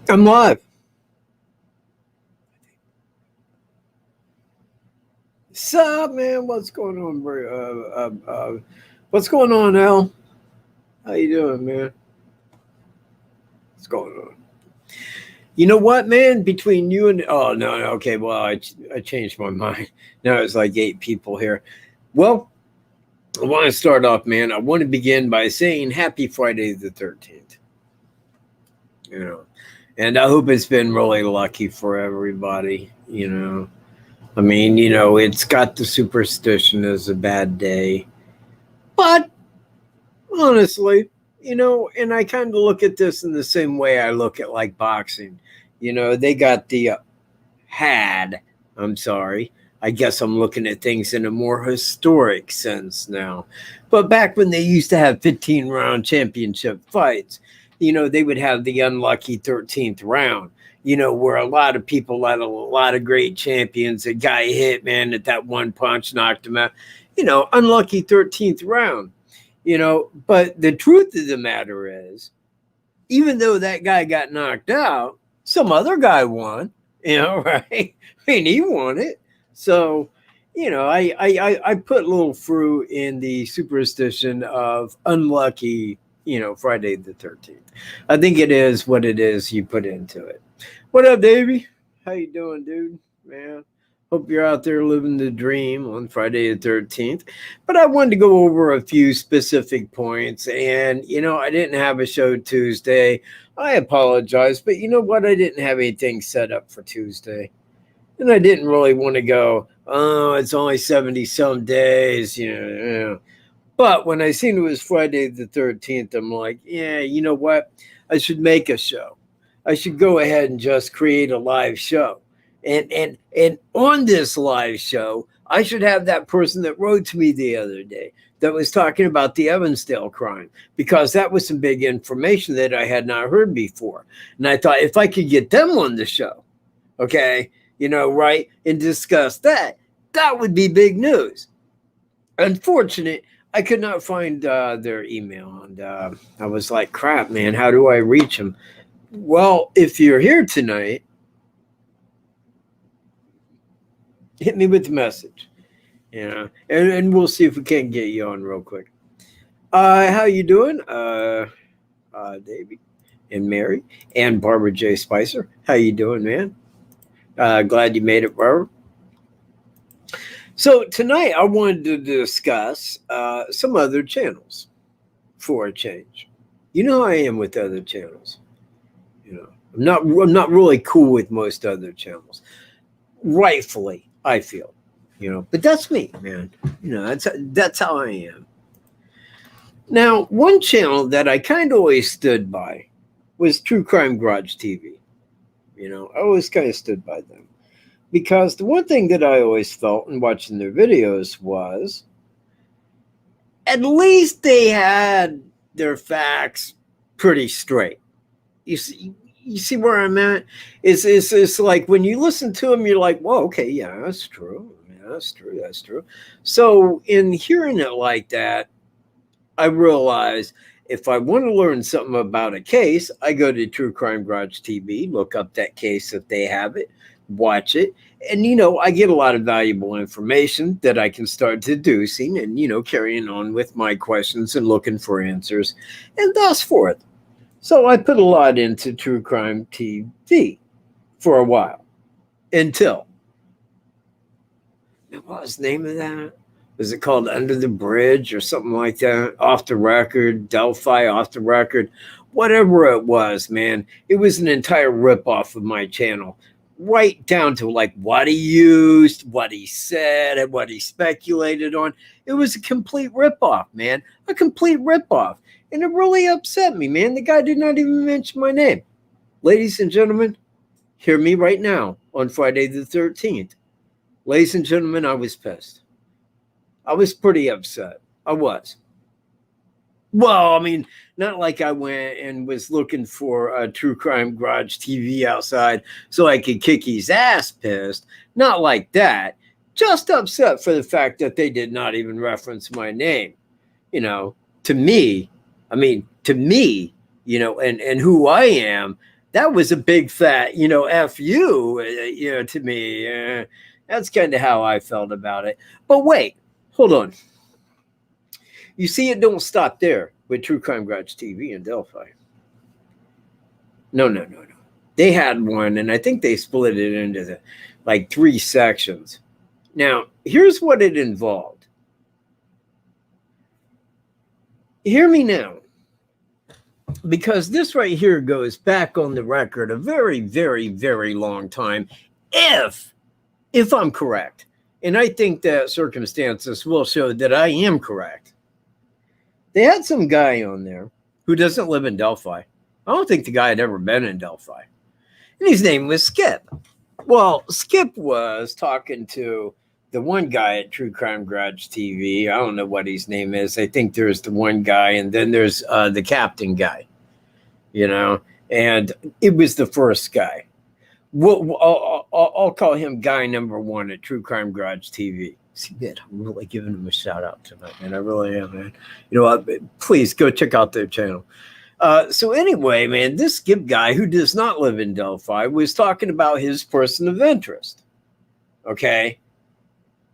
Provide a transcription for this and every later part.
I'm live. Sup, man? What's going on, bro? What's going on, Al? How you doing, man? What's going on? You know what, man? Between you and no, okay. Well, I changed my mind. Now it's like 8 people here. Well, I want to start off, man. I want to begin by saying Happy Friday the 13th. You know, and I hope it's been really lucky for everybody. I mean, it's got the superstition as a bad day. But honestly, and I kind of look at this in the same way I look at like boxing. They got the I'm sorry. I guess I'm looking at things in a more historic sense now. But back when they used to have 15-round championship fights, they would have the unlucky 13th round, where a lot of people had a lot of great champions. A guy hit, man, at that one punch knocked him out. Unlucky 13th round. But the truth of the matter is, even though that guy got knocked out, some other guy won, right? I mean, he won it. So, I put a little fruit in the superstition of unlucky, Friday the 13th. I think it is what it is you put into it. What up, Davey? How you doing, dude? Man, hope you're out there living the dream on Friday the 13th. But I wanted to go over a few specific points. And, I didn't have a show Tuesday. I apologize. But you know what? I didn't have anything set up for Tuesday. And I didn't really want to go, oh, it's only 70-some days. But when I seen it was Friday the 13th, I'm like, yeah, you know what? I should make a show. I should go ahead and just create a live show. And on this live show, I should have that person that wrote to me the other day that was talking about the Evansdale crime, because that was some big information that I had not heard before. And I thought if I could get them on the show, okay, right, and discuss that would be big news. Unfortunate, I could not find their email. And I was like, crap, man, how do I reach them? Well, if you're here tonight, hit me with the message, and we'll see if we can get you on real quick. How you doing, Davey and Mary and Barbara J. Spicer? How you doing, man? Glad you made it, Barbara. So tonight I wanted to discuss some other channels for a change. You know how I am with other channels. I'm not really cool with most other channels. Rightfully, I feel, but that's me, man. That's how I am. Now, one channel that I kind of always stood by was True Crime Garage TV. I always kind of stood by them, because the one thing that I always felt in watching their videos was at least they had their facts pretty straight. You see where I'm at? It's like when you listen to them, you're like, well, okay, yeah, that's true. Yeah, that's true. So in hearing it like that, I realized if I want to learn something about a case, I go to True Crime Garage TV, look up that case if they have it, watch it. And, I get a lot of valuable information that I can start deducing and, carrying on with my questions and looking for answers and thus forth. So I put a lot into True Crime TV for a while until, what was the name of that? Was it called Under the Bridge or something like that? Off the Record, Delphi, Off the Record, whatever it was, man. It was an entire ripoff of my channel, right down to like what he used, what he said, and what he speculated on. It was a complete ripoff, man. A complete ripoff. And it really upset me, man. The guy did not even mention my name. Ladies and gentlemen, hear me right now on Friday the 13th. Ladies and gentlemen, I was pissed. I was pretty upset. I was. Well, I mean, not like I went and was looking for a True Crime Garage TV outside so I could kick his ass pissed. Not like that. Just upset for the fact that they did not even reference my name. To me, and who I am, that was a big fat, F you, to me. That's kind of how I felt about it. But wait, hold on. You see, it don't stop there with True Crime Garage TV in Delphi. No. They had one, and I think they split it into like 3 sections. Now, here's what it involved. Hear me now, because this right here goes back on the record a very, very, very long time, if I'm correct. And I think that circumstances will show that I am correct. They had some guy on there who doesn't live in Delphi. I don't think the guy had ever been in Delphi. And his name was Skip. Well, Skip was talking to the one guy at True Crime Garage TV. I don't know what his name is. I think there's the one guy, and then there's the captain guy, and it was the first guy. I'll call him guy number 1 at True Crime Garage TV. See, man, I'm really giving him a shout out tonight, man. I really am, man. Please go check out their channel. So anyway, man, this Skip guy who does not live in Delphi was talking about his person of interest. Okay.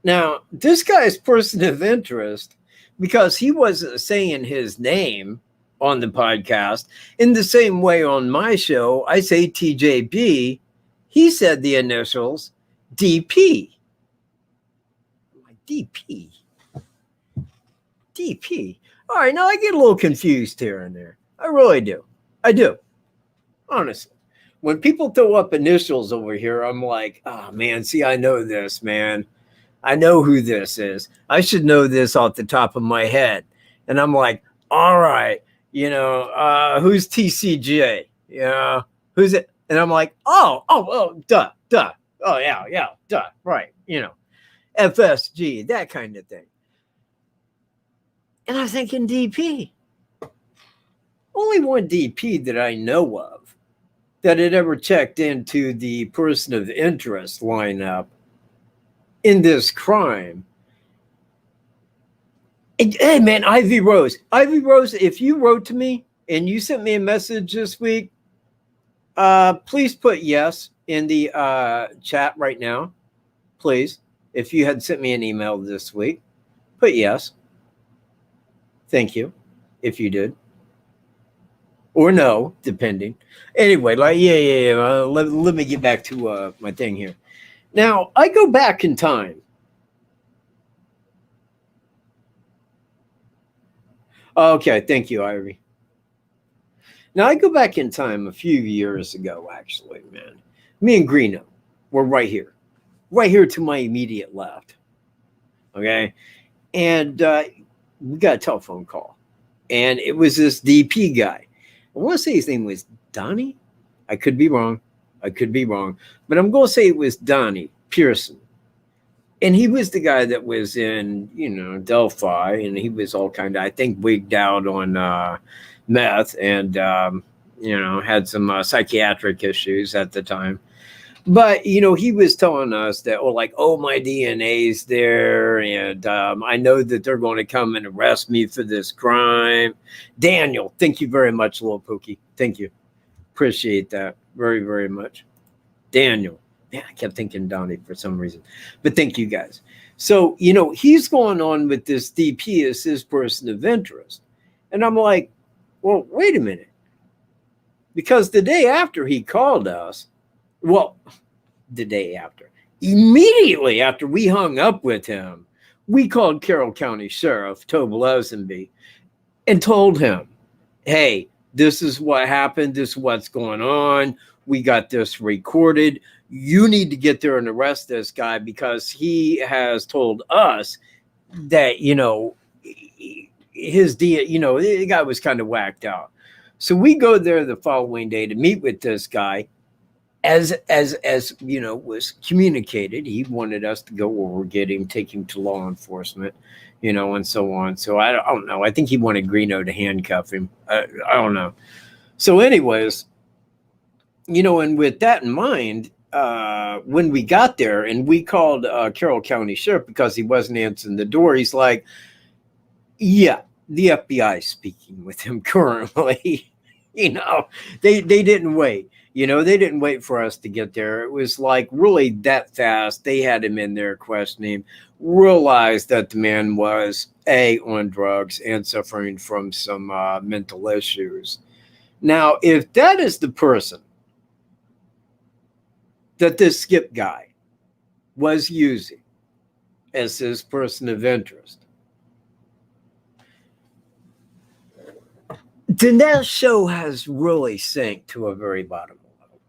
Now, this guy's person of interest, because he wasn't saying his name on the podcast, in the same way on my show, I say TJB, he said the initials DP. I'm like, DP. All right, now I get a little confused here and there. I really do. I do. Honestly. When people throw up initials over here, I'm like, oh, man, see, I know this, man. I know who this is. I should know this off the top of my head. And I'm like, all right, who's TCJ? Who's it? And I'm like, oh, duh. Oh, yeah, duh, right. FSG, that kind of thing. And I'm thinking DP. Only one DP that I know of that had ever checked into the person of interest lineup in this crime. And, hey, man, Ivy Rose, if you wrote to me and you sent me a message this week, please put yes in the chat right now. Please. If you had sent me an email this week, put yes. Thank you. If you did. Or no, depending. Anyway, yeah. Let me get back to my thing here. Now, I go back in time. Okay, thank you, Ivy. Now, I go back in time a few years ago, actually, man. Me and Greeno were right here to my immediate left. Okay? And we got a telephone call. And it was this DP guy. I want to say his name was Donnie. I could be wrong. But I'm going to say it was Donnie Pearson. And he was the guy that was in, Delphi. And he was all kind of, I think, wigged out on meth and, had some psychiatric issues at the time. But, he was telling us that, my DNA's there. And I know that they're going to come and arrest me for this crime. Daniel, thank you very much, Little Pookie. Thank you. Appreciate that very, very much. Daniel. Man, I kept thinking Donnie for some reason. But thank you guys. So, he's going on with this DP as his person of interest. And I'm like, well, wait a minute. Because the day after he called us, immediately after we hung up with him, we called Carroll County Sheriff Tobe Lesenby and told him, hey, this is what happened. This is what's going on. We got this recorded. You need to get there and arrest this guy because he has told us that, the guy was kind of whacked out. So we go there the following day to meet with this guy. As was communicated, he wanted us to go over, get him, take him to law enforcement, and so on. So I don't know. I think he wanted Greeno to handcuff him. I don't know. So anyways, and with that in mind, when we got there and we called Carroll County Sheriff because he wasn't answering the door, he's like, yeah, the FBI is speaking with him currently. They didn't wait. You know, they didn't wait for us to get there. It was like really that fast. They had him in there questioning him, realized that the man was on drugs and suffering from some mental issues. Now, if that is the person that this Skip guy was using as his person of interest, then that show has really sank to a very bottom level.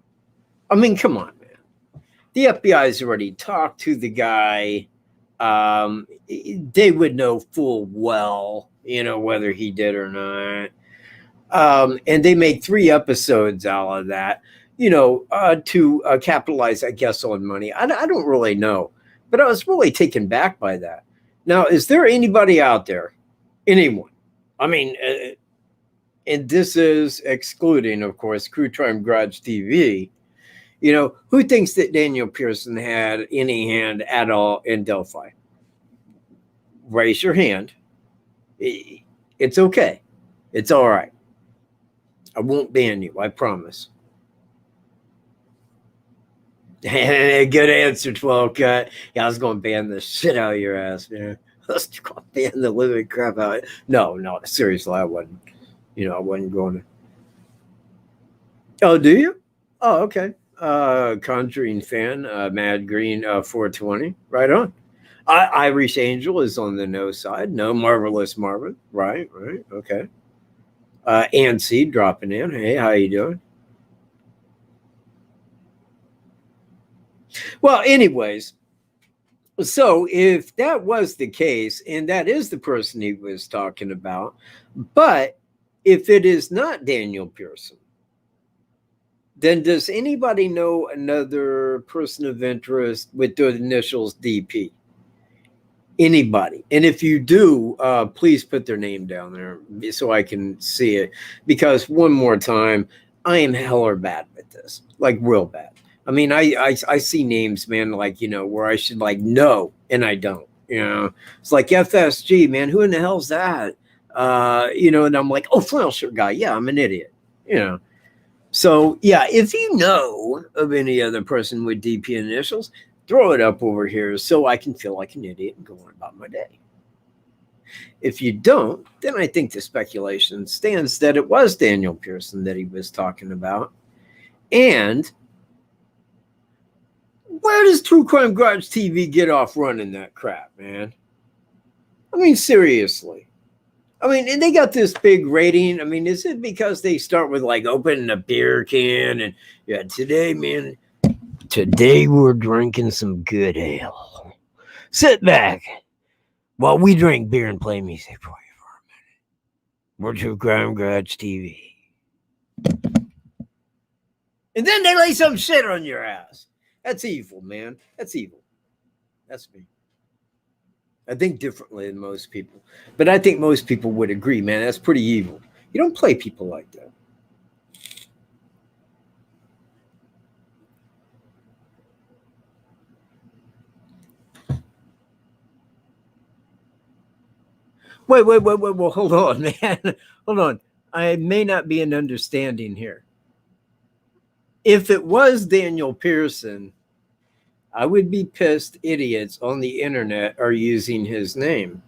I mean, come on, man. The FBI's already talked to the guy. They would know full well, you know, whether he did or not. And they made 3 episodes out of that, you know, to capitalize, I guess, on money. I don't really know, but I was really taken back by that. Now, is there anybody out there, anyone? I mean, and this is excluding, of course, Crew Crime Garage TV, you know, who thinks that Daniel Pearson had any hand at all in Delphi? Raise your hand. It's okay. It's all right. I won't ban you, I promise. Good answer, 12 cut. Yeah, I was going to ban the shit out of your ass, man. I was going to ban the living crap out of it. No, seriously, I wasn't. You know, I wasn't going to. Oh, do you? Oh, okay. Conjuring fan, Mad Green 420. Right on. Irish Angel is on the no side. No, Marvelous Marvin. Right, okay. Ansi dropping in. Hey, how you doing? Well, anyways, so if that was the case, and that is the person he was talking about, but if it is not Daniel Pearson, then does anybody know another person of interest with the initials DP? Anybody? And if you do, please put their name down there so I can see it. Because one more time, I am hella bad with this, like real bad. I mean, I see names, man, like, you know, where I should like know, and I don't. You know, it's like FSG, man. Who in the hell's that? You know, and I'm like, oh, flannel shirt guy. Yeah, I'm an idiot. You know. So yeah, if you know of any other person with DP initials, throw it up over here so I can feel like an idiot and go on about my day. If you don't, then I think the speculation stands that it was Daniel Pearson that he was talking about. And where does True Crime Garage TV get off running that crap, man? I mean, seriously. I mean, and they got this big rating. I mean, is it because they start with like opening a beer can and yeah, today, man, today we're drinking some good ale. Sit back while we drink beer and play music for you for a minute. We're True Crime Garage TV. And then they lay some shit on your ass. That's evil, man. That's evil. That's me. I think differently than most people. But I think most people would agree, man. That's pretty evil. You don't play people like that. Wait. Hold on, man. Hold on. I may not be an understanding here. If it was Daniel Pearson, I would be pissed idiots on the internet are using his name.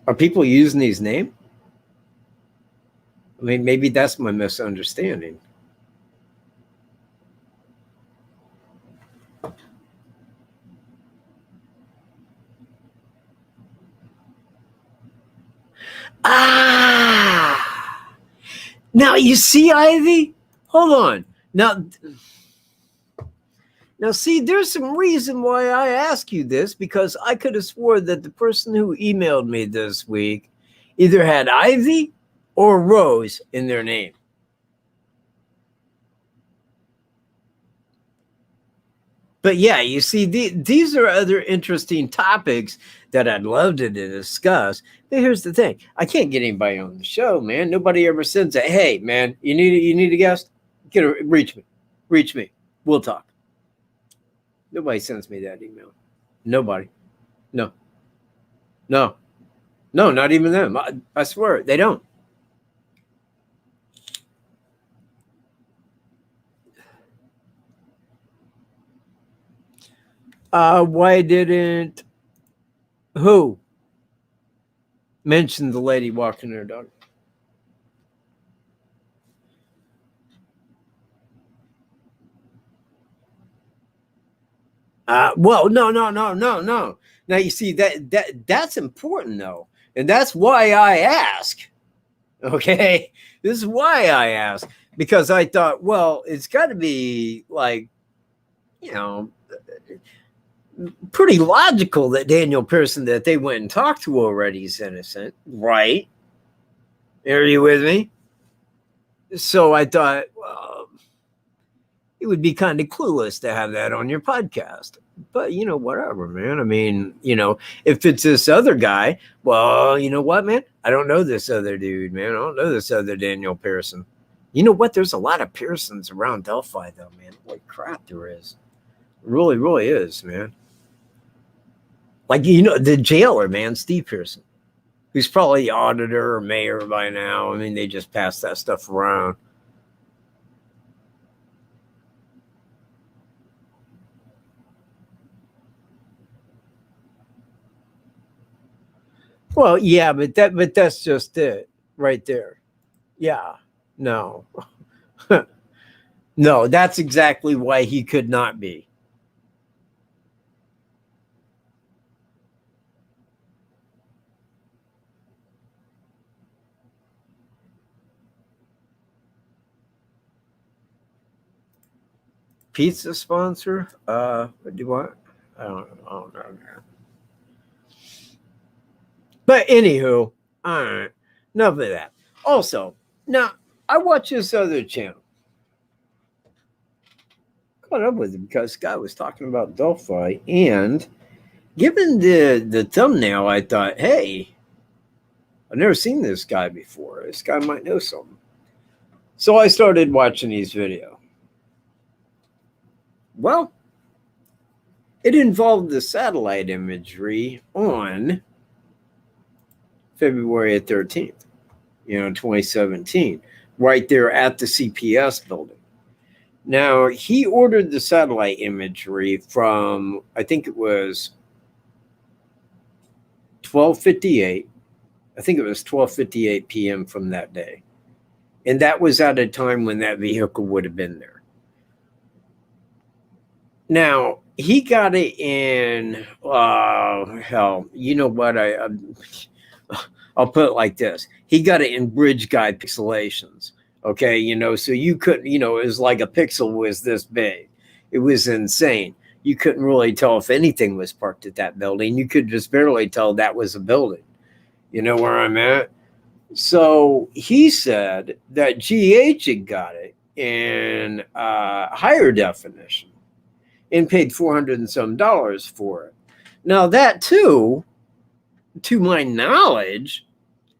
Are people using his name? I mean, maybe that's my misunderstanding. Now you see, Ivy? Hold on. Now, see, there's some reason why I ask you this, because I could have swore that the person who emailed me this week either had Ivy or Rose in their name. But yeah, you see, these are other interesting topics that I'd love to discuss. But here's the thing. I can't get anybody on the show, man. Nobody ever sends a, hey, man, you need a guest? Reach me. We'll talk. Nobody sends me that email. Nobody. No, not even them. I swear, they don't. Why didn't who mention the lady walking her dog? Well, no, no, no, no, no. Now you see that's important though, and that's why I ask. Okay, this is why I ask, because I thought, well, it's got to be like, you know, pretty logical that Daniel Pearson that they went and talked to already is innocent, right? Are you with me? So I thought, well, it would be kind of clueless to have that on your podcast. But whatever, man. I mean, if it's this other guy, well, you know what, man? I don't know this other dude, man. I don't know this other Daniel Pearson. You know what? There's a lot of Pearsons around Delphi, though, man. Holy crap, there is. It really, really is, man. Like, the jailer, man, Steve Pearson, who's probably auditor or mayor by now. I mean, they just pass that stuff around. Well, yeah, but that's just it right there. Yeah. No. No, that's exactly why he could not be. Pizza sponsor? What do you want? I don't know. But anywho, all right. Enough of that. Also, now I watch this other channel. Caught up with it because Scott was talking about Delphi, and given the thumbnail, I thought, hey, I've never seen this guy before. This guy might know something. So I started watching his video. Well, it involved the satellite imagery on February 13th, 2017, right there at the CPS building. Now, he ordered the satellite imagery from, I think it was 12:58. I think it was 12:58 p.m. from that day. And that was at a time when that vehicle would have been there. Now, he got it in, hell, you know what? I'll put it like this. He got it in bridge guide pixelations. Okay, so you couldn't, it was like a pixel was this big. It was insane. You couldn't really tell if anything was parked at that building. You could just barely tell that was a building. You know where I'm at? So he said that GH had got it in higher definition and paid $400 and some for it. Now that too, to my knowledge,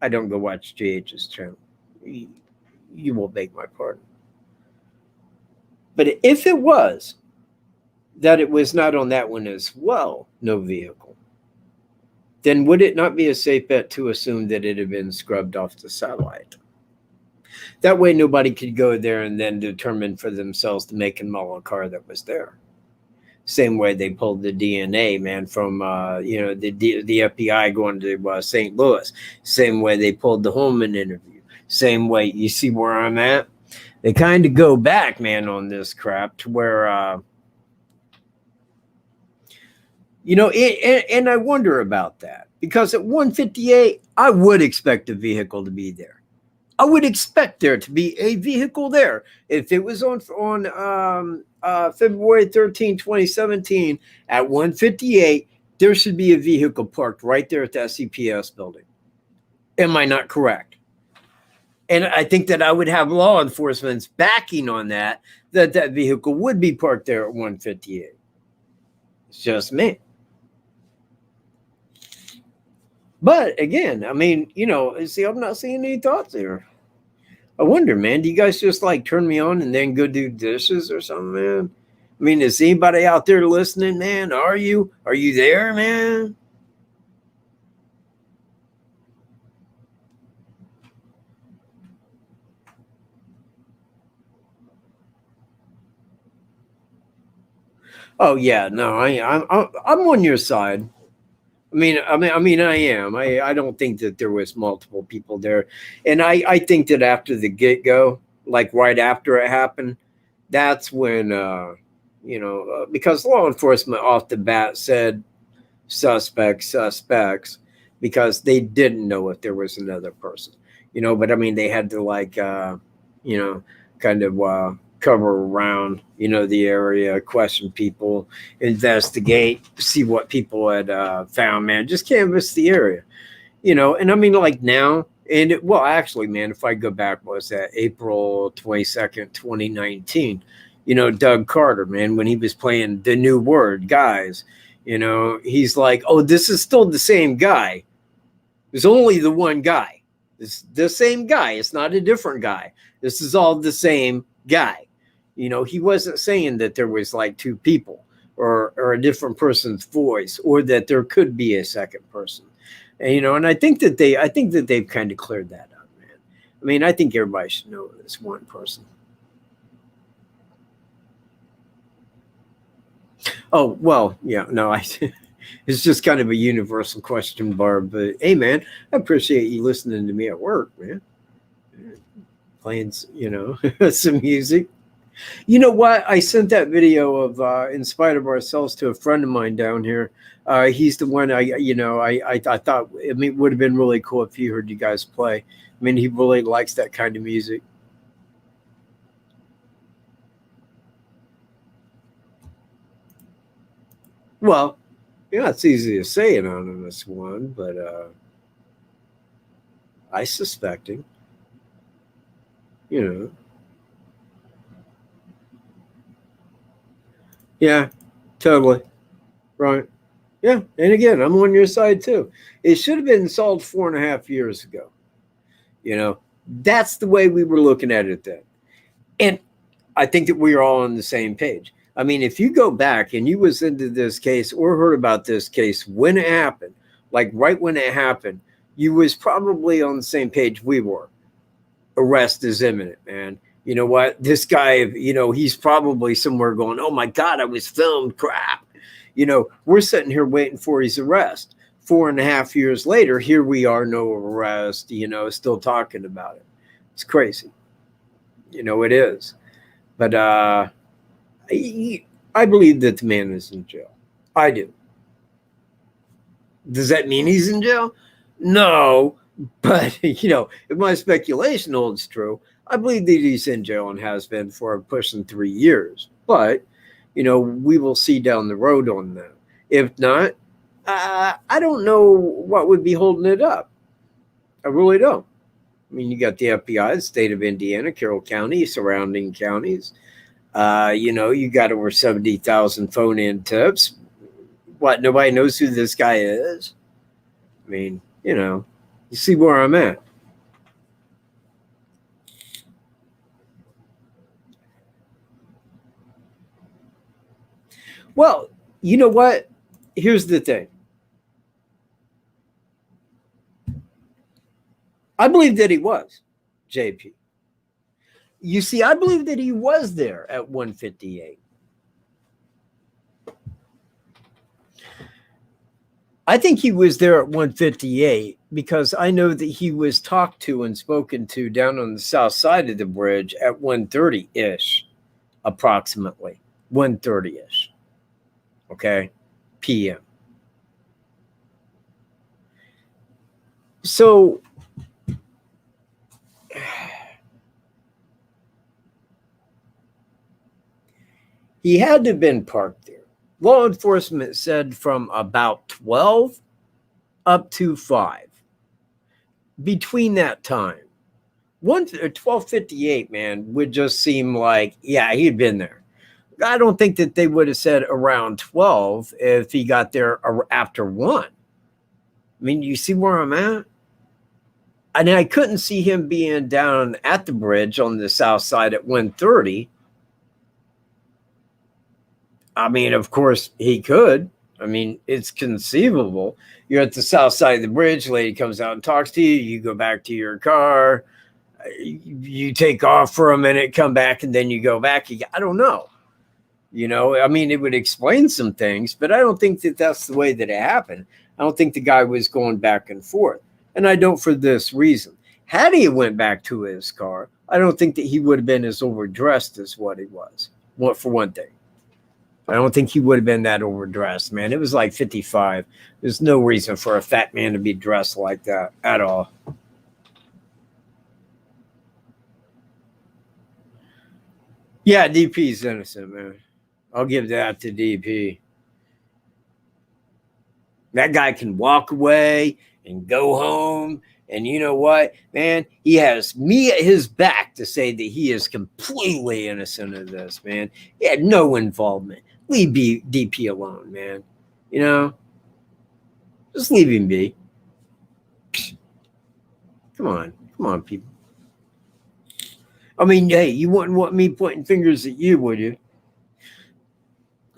I don't go watch GH's channel. You will beg my pardon. But if it was that it was not on that one as well, no vehicle, then would it not be a safe bet to assume that it had been scrubbed off the satellite? That way nobody could go there and then determine for themselves the make and model car that was there. Same way they pulled the DNA, man, from the FBI going to St. Louis. Same way they pulled the Holman interview. Same way, you see where I'm at? They kind of go back, man, on this crap to where, and I wonder about that because at 1:58, I would expect a vehicle to be there. I would expect there to be a vehicle there. If it was on February 13, 2017 at 1:58, there should be a vehicle parked right there at that CPS building. Am I not correct? And I think that I would have law enforcement's backing on that vehicle would be parked there at 1:58. It's just me. But again, I mean, see, I'm not seeing any thoughts here. I wonder, man, do you guys just like turn me on and then go do dishes or something, man? I mean, is anybody out there listening, man? Are you there, man? Oh yeah, no, I'm on your side. I am. I don't think that there was multiple people there, and I think that after the get go, like right after it happened, that's when because law enforcement off the bat said suspects, because they didn't know if there was another person, but I mean they had to like you know kind of cover around the area, question people, investigate, see what people had found, man, just canvass the area, and I mean like now. And well, actually, man, if I go back, was that April 22nd, 2019? Doug Carter, man, when he was playing The New Word, guys, he's like, oh, this is still the same guy. There's only the one guy. It's the same guy. It's not a different guy. This is all the same guy. He wasn't saying that there was like two people or a different person's voice, or that there could be a second person. And I think that they've kind of cleared that up, man. I mean, I think everybody should know this one person. Oh, well, yeah, no, it's just kind of a universal question, Barb. But hey, man, I appreciate you listening to me at work, man. Playing, some music. You know what? I sent that video of In Spite of Ourselves to a friend of mine down here. He's the one I thought, it would have been really cool if he heard you guys play. I mean, he really likes that kind of music. Well, yeah, it's easy to say anonymous one, but I suspecting, Yeah, totally. Right. Yeah. And again, I'm on your side too. It should have been solved 4.5 years ago. That's the way we were looking at it then. And I think that we are all on the same page. I mean, if you go back and you was into this case or heard about this case when it happened, like right when it happened, you was probably on the same page we were. Arrest is imminent, man. You know what? This guy, he's probably somewhere going, oh my God, I was filmed, crap. We're sitting here waiting for his arrest. 4.5 years later, here we are, no arrest, still talking about it. It's crazy. It is. But I believe that the man is in jail. I do. Does that mean he's in jail? No. But, if my speculation holds true, I believe that he's in jail and has been for pushing 3 years. But, we will see down the road on that. If not, I don't know what would be holding it up. I really don't. I mean, you got the FBI, the state of Indiana, Carroll County, surrounding counties. You got over 70,000 phone-in tips. What, nobody knows who this guy is? I mean, you see where I'm at. Well, you know what? Here's the thing. I believe that he was, JP. You see, I believe that he was there at 158. I think he was there at 158 because I know that he was talked to and spoken to down on the south side of the bridge at 1:30-ish, approximately 1:30-ish. Okay, p.m. So he had to have been parked there. Law enforcement said from about 12 up to 5. Between that time, 12:58, man, would just seem like, yeah, he'd been there. I don't think that they would have said around 12 if he got there after 1. I mean, you see where I'm at? And I couldn't see him being down at the bridge on the south side at 1:30. I mean, of course, he could. I mean, it's conceivable. You're at the south side of the bridge, lady comes out and talks to you, you go back to your car, you take off for a minute, come back, and then you go back again. I don't know. You know, I mean, it would explain some things, but I don't think that that's the way that it happened. I don't think the guy was going back and forth. And I don't for this reason. Had he went back to his car, I don't think that he would have been as overdressed as what he was. What for one thing. I don't think he would have been that overdressed, man. It was like 55. There's no reason for a fat man to be dressed like that at all. Yeah, DP's innocent, man. I'll give that to DP. That guy can walk away and go home. And you know what, man? He has me at his back to say that he is completely innocent of this, man. He had no involvement. Leave DP alone, man. You know? Just leave him be. Come on, people. I mean, hey, you wouldn't want me pointing fingers at you, would you?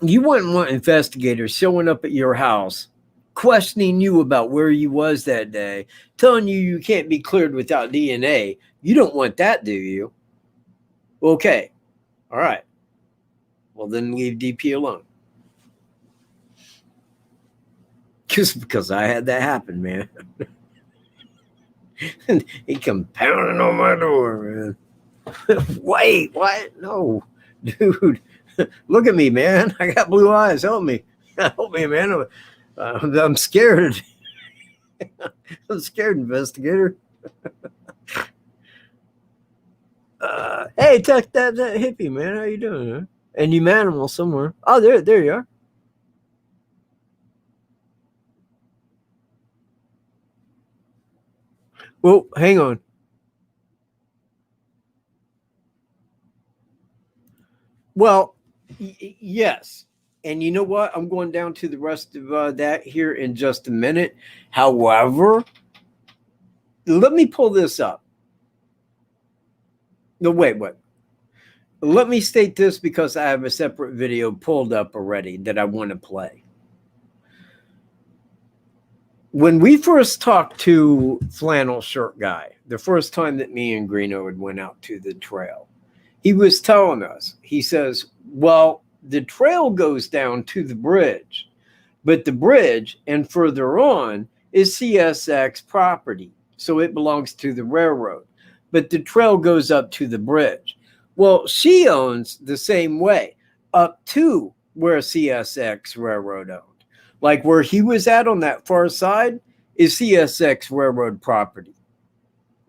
You wouldn't want investigators showing up at your house, questioning you about where you was that day, telling you can't be cleared without DNA. You don't want that, do you? Okay. All right. Well, then leave DP alone. Just because I had that happen, man. He come pounding on my door, man. Wait, what? No, dude. Look at me, man. I got blue eyes. Help me. Help me, man. I'm scared. I'm scared, investigator. Hey, that hippie, man. How you doing? Huh? And you animal somewhere. Oh, there you are. Well, hang on. Well, yes. And you know what? I'm going down to the rest of that here in just a minute. However, let me pull this up. No, wait. Let me state this because I have a separate video pulled up already that I want to play. When we first talked to Flannel Shirt Guy, the first time that me and Greeno had went out to the trail, he was telling us, he says, well, the trail goes down to the bridge, but the bridge and further on is CSX property. So it belongs to the railroad, but the trail goes up to the bridge. Well, she owns the same way up to where CSX railroad owned. Like where he was at on that far side is CSX railroad property.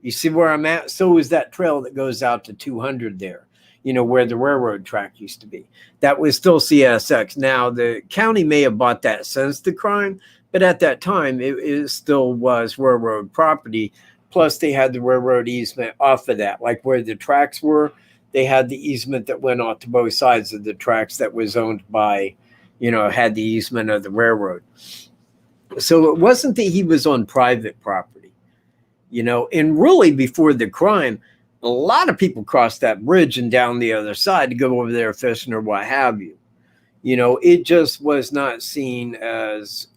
You see where I'm at? So is that trail that goes out to 200 there, you know, where the railroad track used to be. That was still CSX. Now, the county may have bought that since the crime, but at that time, it still was railroad property. Plus, they had the railroad easement off of that, like where the tracks were. They had the easement that went off to both sides of the tracks that was owned by, you know, had the easement of the railroad. So it wasn't that he was on private property, you know, and really before the crime, a lot of people crossed that bridge and down the other side to go over there fishing or what have you. You know, it just was not seen as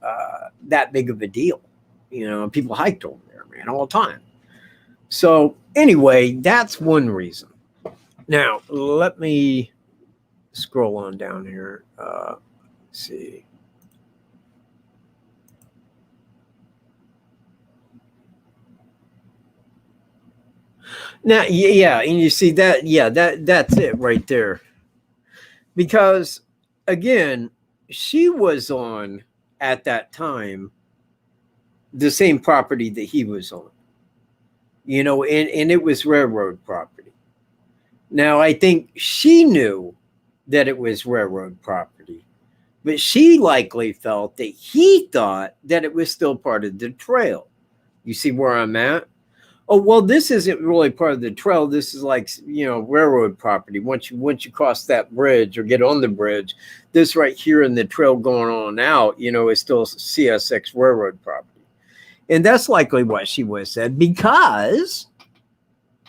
that big of a deal. You know, people hiked over there, man, all the time. So anyway, that's one reason. Now, let me scroll on down here. Let's see. Now, yeah, and you see that, yeah, that's it right there. Because, again, she was on, at that time, the same property that he was on. You know, and it was railroad property. Now, I think she knew that it was railroad property, but she likely felt that he thought that it was still part of the trail. You see where I'm at? Oh, well, this isn't really part of the trail. This is like, you know, railroad property. Once you cross that bridge or get on the bridge, this right here in the trail going on out, you know, is still CSX railroad property. And that's likely what she would have said because,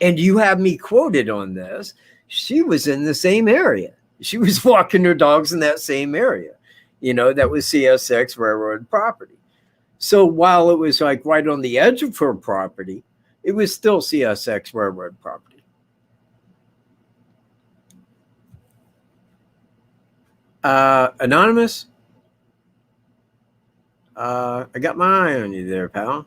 and you have me quoted on this, she was in the same area. She was walking her dogs in that same area. You know, that was CSX railroad property. So while it was like right on the edge of her property, it was still CSX railroad property. Anonymous, I got my eye on you there, pal.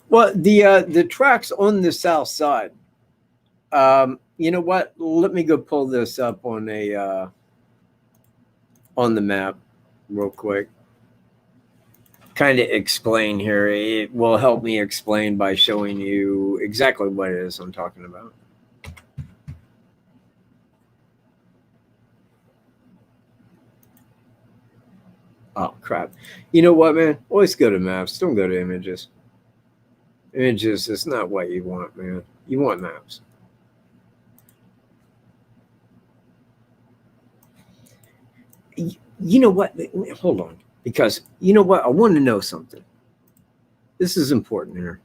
Well, the tracks on the south side. You know what? Let me go pull this up on the map real quick. Kind of explain here. It will help me explain by showing you exactly what it is I'm talking about. Oh, crap. You know what, man? Always go to maps. Don't go to images. Images is not what you want, man. You want maps. You know what? Hold on. Because you know what? I want to know something. This is important here.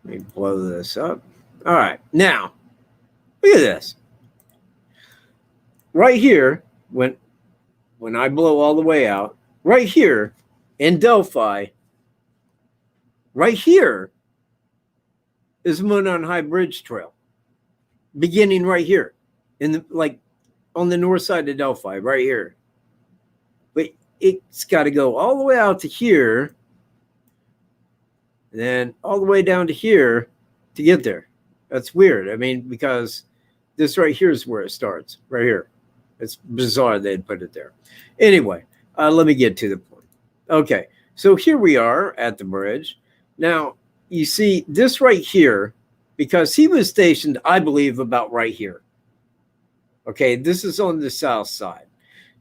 Let me blow this up. All right. Now, look at this. Right here, when I blow all the way out, right here in Delphi, right here is Monon High Bridge Trail, beginning right here, in the like on the north side of Delphi, right here. But it's got to go all the way out to here, and then all the way down to here to get there. That's weird. I mean, because this right here is where it starts, right here. It's bizarre they'd put it there. Anyway, let me get to the point. Okay, so here we are at the bridge. Now, you see this right here, because he was stationed, I believe, about right here. Okay, this is on the south side.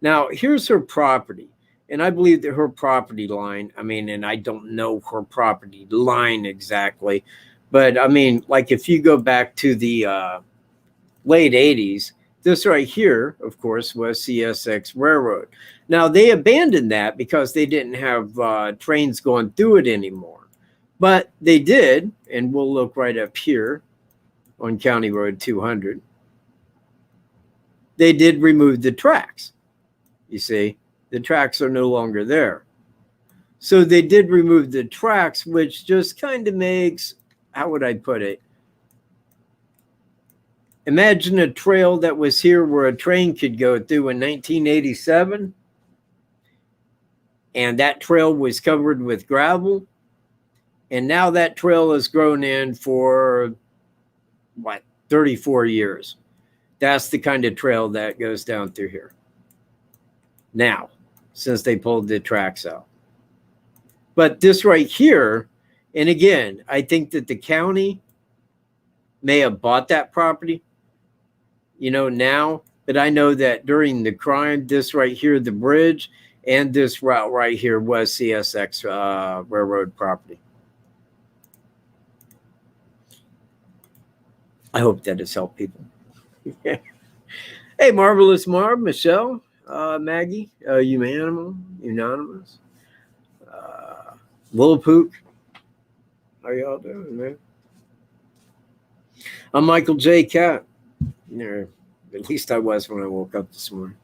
Now, here's her property. And I believe that her property line, I mean, and I don't know her property line exactly, but I mean, like if you go back to the late 80s, this right here, of course, was CSX Railroad. Now, they abandoned that because they didn't have trains going through it anymore. But they did, and we'll look right up here on County Road 200. They did remove the tracks. You see, the tracks are no longer there. So they did remove the tracks, which just kind of makes, how would I put it? Imagine a trail that was here where a train could go through in 1987, and that trail was covered with gravel, and now that trail has grown in for, 34 years. That's the kind of trail that goes down through here now, since they pulled the tracks out. But this right here, and again, I think that the county may have bought that property, now, but I know that during the crime, this right here, the bridge, and this route right here was CSX Railroad property. I hope that has helped people. Hey, Marvelous Marv, Michelle, Maggie, Unanimous, Lilliput. How y'all doing, man? I'm Michael J. Cat. At least I was when I woke up this morning.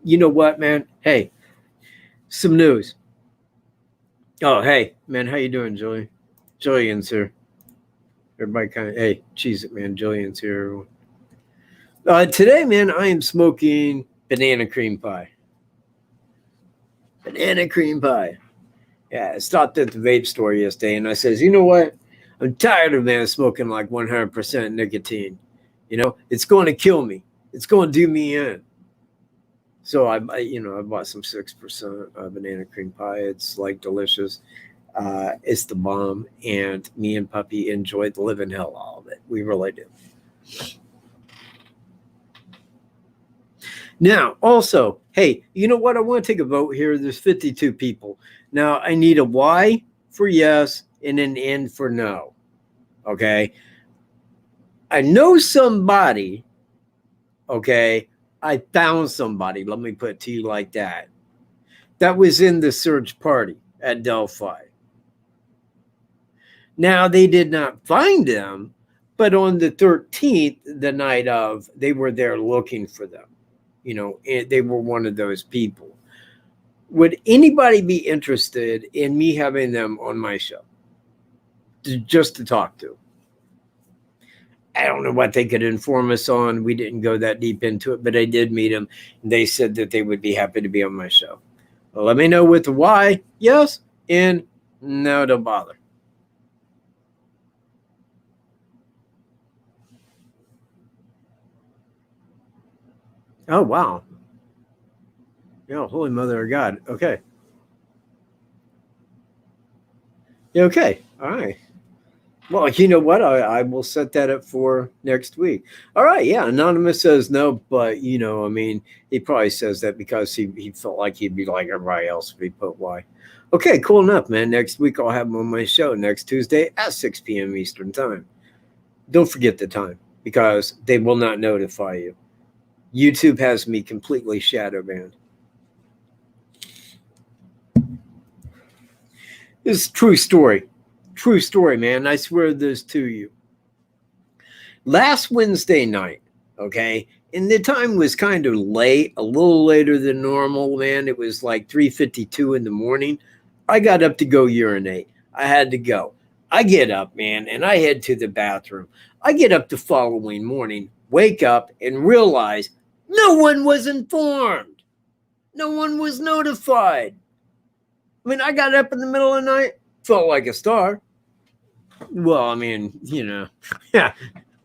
You know what, man? Hey, some news. Oh, hey, man, how you doing, Julie? Julian's here. Everybody kind of, hey, cheese it, man. Julian's here. Today, man, I am smoking banana cream pie. Banana cream pie. Yeah, I stopped at the vape store yesterday, and I says, you know what? I'm tired of, man, smoking like 100% nicotine. It's going to kill me. It's going to do me in. So I bought some 6% banana cream pie. It's like delicious. It's the bomb, and me and Puppy enjoyed the living hell out of it. We really do. Now, also, hey, you know what? I want to take a vote here. There's 52 people. Now, I need a Y for yes and an N for no. Okay? I know somebody, okay? I found somebody, let me put it to you like that was in the search party at Delphi. Now, they did not find them, but on the 13th, the night of, they were there looking for them. You know, they were one of those people. Would anybody be interested in me having them on my show? Just to talk to? I don't know what they could inform us on. We didn't go that deep into it, but I did meet them. They said that they would be happy to be on my show. Well, let me know with the why, yes, and no, don't bother. Oh, wow. Yeah, Holy Mother of God. Okay. Okay. All right. Well, you know what? I will set that up for next week. All right. Yeah. Anonymous says no, but, you know, I mean, he probably says that because he felt like he'd be like everybody else if he put why. Okay. Cool enough, man. Next week, I'll have him on my show next Tuesday at 6 p.m. Eastern Time. Don't forget the time because they will not notify you. YouTube has me completely shadow banned. This is a true story. True story, man. I swear this to you. Last Wednesday night, okay, and the time was kind of late, a little later than normal, man. It was like 3:52 in the morning. I got up to go urinate. I had to go. I get up, man, and I head to the bathroom. I get up the following morning, wake up, and realize no one was informed. No one was notified. I mean, I got up in the middle of the night, felt like a star. Well, I mean, you know, yeah,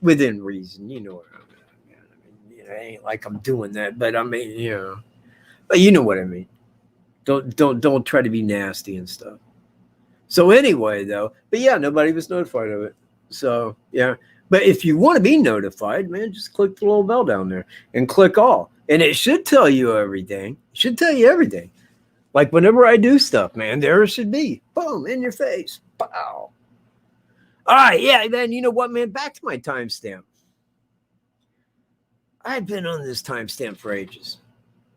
within reason, you know what I mean. I mean, it ain't like I'm doing that, but I mean, you know, but you know what I mean. Don't try to be nasty and stuff. So anyway, though, but yeah, nobody was notified of it. So yeah, but if you want to be notified, man, just click the little bell down there and click all, and it should tell you everything. It should tell you everything. Like whenever I do stuff, man, there it should be. Boom, in your face. Pow. All right, yeah, man, you know what, man? Back to my timestamp. I've been on this timestamp for ages.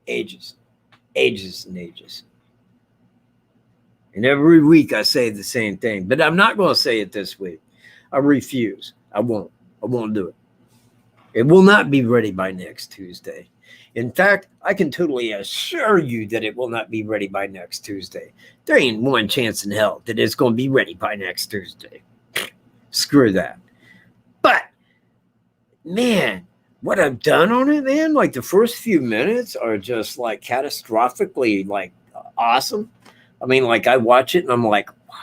Ages. Ages and ages. And every week I say the same thing, but I'm not going to say it this week. I refuse. I won't. I won't do it. It will not be ready by next Tuesday. In fact, I can totally assure you that it will not be ready by next Tuesday. There ain't one chance in hell that it's going to be ready by next Tuesday. Screw that. But, man, what I've done on it, man, like the first few minutes are just like catastrophically like awesome. I mean, like I watch it and I'm like, wow,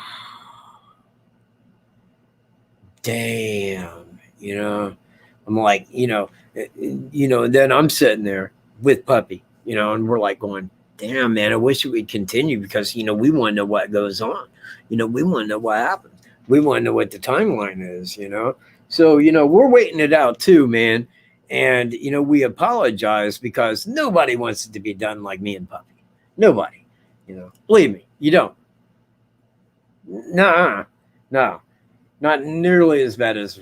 damn, you know, I'm like, you know, then I'm sitting there with Puppy, you know, and we're like going, damn, man, I wish it would continue because, you know, we want to know what goes on. You know, we want to know what happens. We want to know what the timeline is, you know. So, you know, we're waiting it out too, man. And, you know, we apologize because nobody wants it to be done like me and Puppy. Nobody, you know, believe me, you don't. No, not nearly as bad as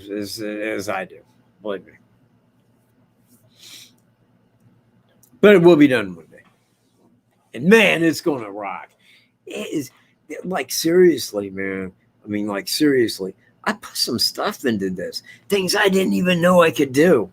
I do. Believe me. But it will be done one day. And man, it's going to rock. It is like, seriously, man. I mean, like, seriously, I put some stuff into this. Things I didn't even know I could do.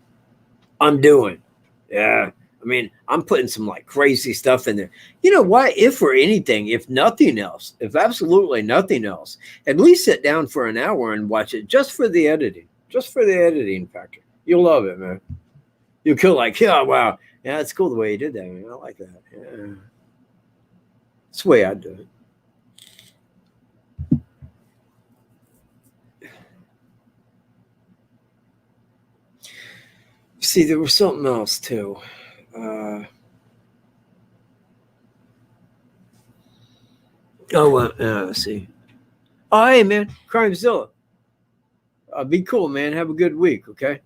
I'm doing. Yeah. I mean, I'm putting some like crazy stuff in there. You know what? If for anything, if nothing else, if absolutely nothing else, at least sit down for an hour and watch it just for the editing. Just for the editing factor. You'll love it, man. You'll feel like, yeah, wow. Yeah, it's cool the way you did that, man. I like that. Yeah. That's the way I do it. See, there was something else too. Let's see. Oh, hey, man, Crimezilla. Be cool, man. Have a good week, okay?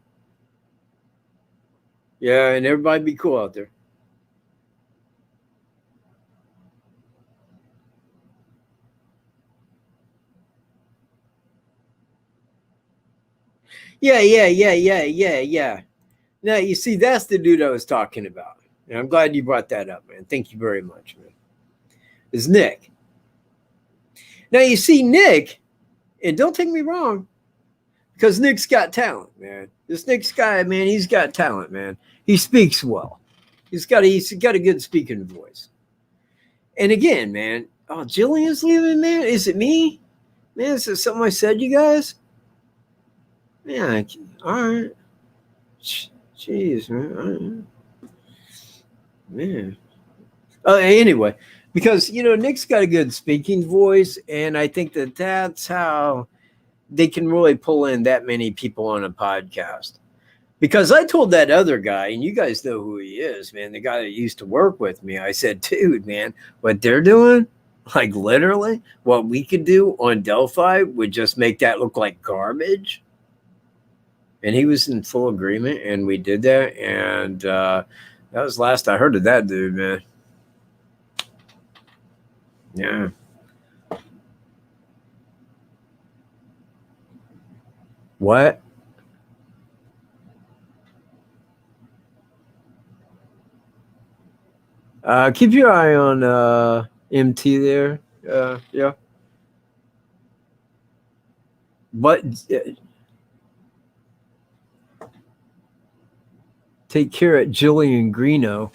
Yeah, and everybody be cool out there. Yeah. Now, you see, that's the dude I was talking about. And I'm glad you brought that up, man. Thank you very much, man. It's Nick. Now, you see, Nick, And don't take me wrong, because Nick's got talent, man. This Nick's guy, man, he's got talent, man. He speaks well. He's got a good speaking voice. And again, man, oh, Jillian's leaving, man. Is it me? Man, is it something I said, you guys? Yeah, all right. Jeez, man. Man. Anyway, because, Nick's got a good speaking voice, and I think that's how they can really pull in that many people on a podcast. Because I told that other guy, and you guys know who he is, man, the guy that used to work with me, I said, dude, man, what they're doing, like literally what we could do on Delphi would just make that look like garbage. And he was in full agreement, and we did that. And that was last I heard of that dude, man. Yeah. What? Keep your eye on MT there. Yeah. But take care at Jillian Greeno.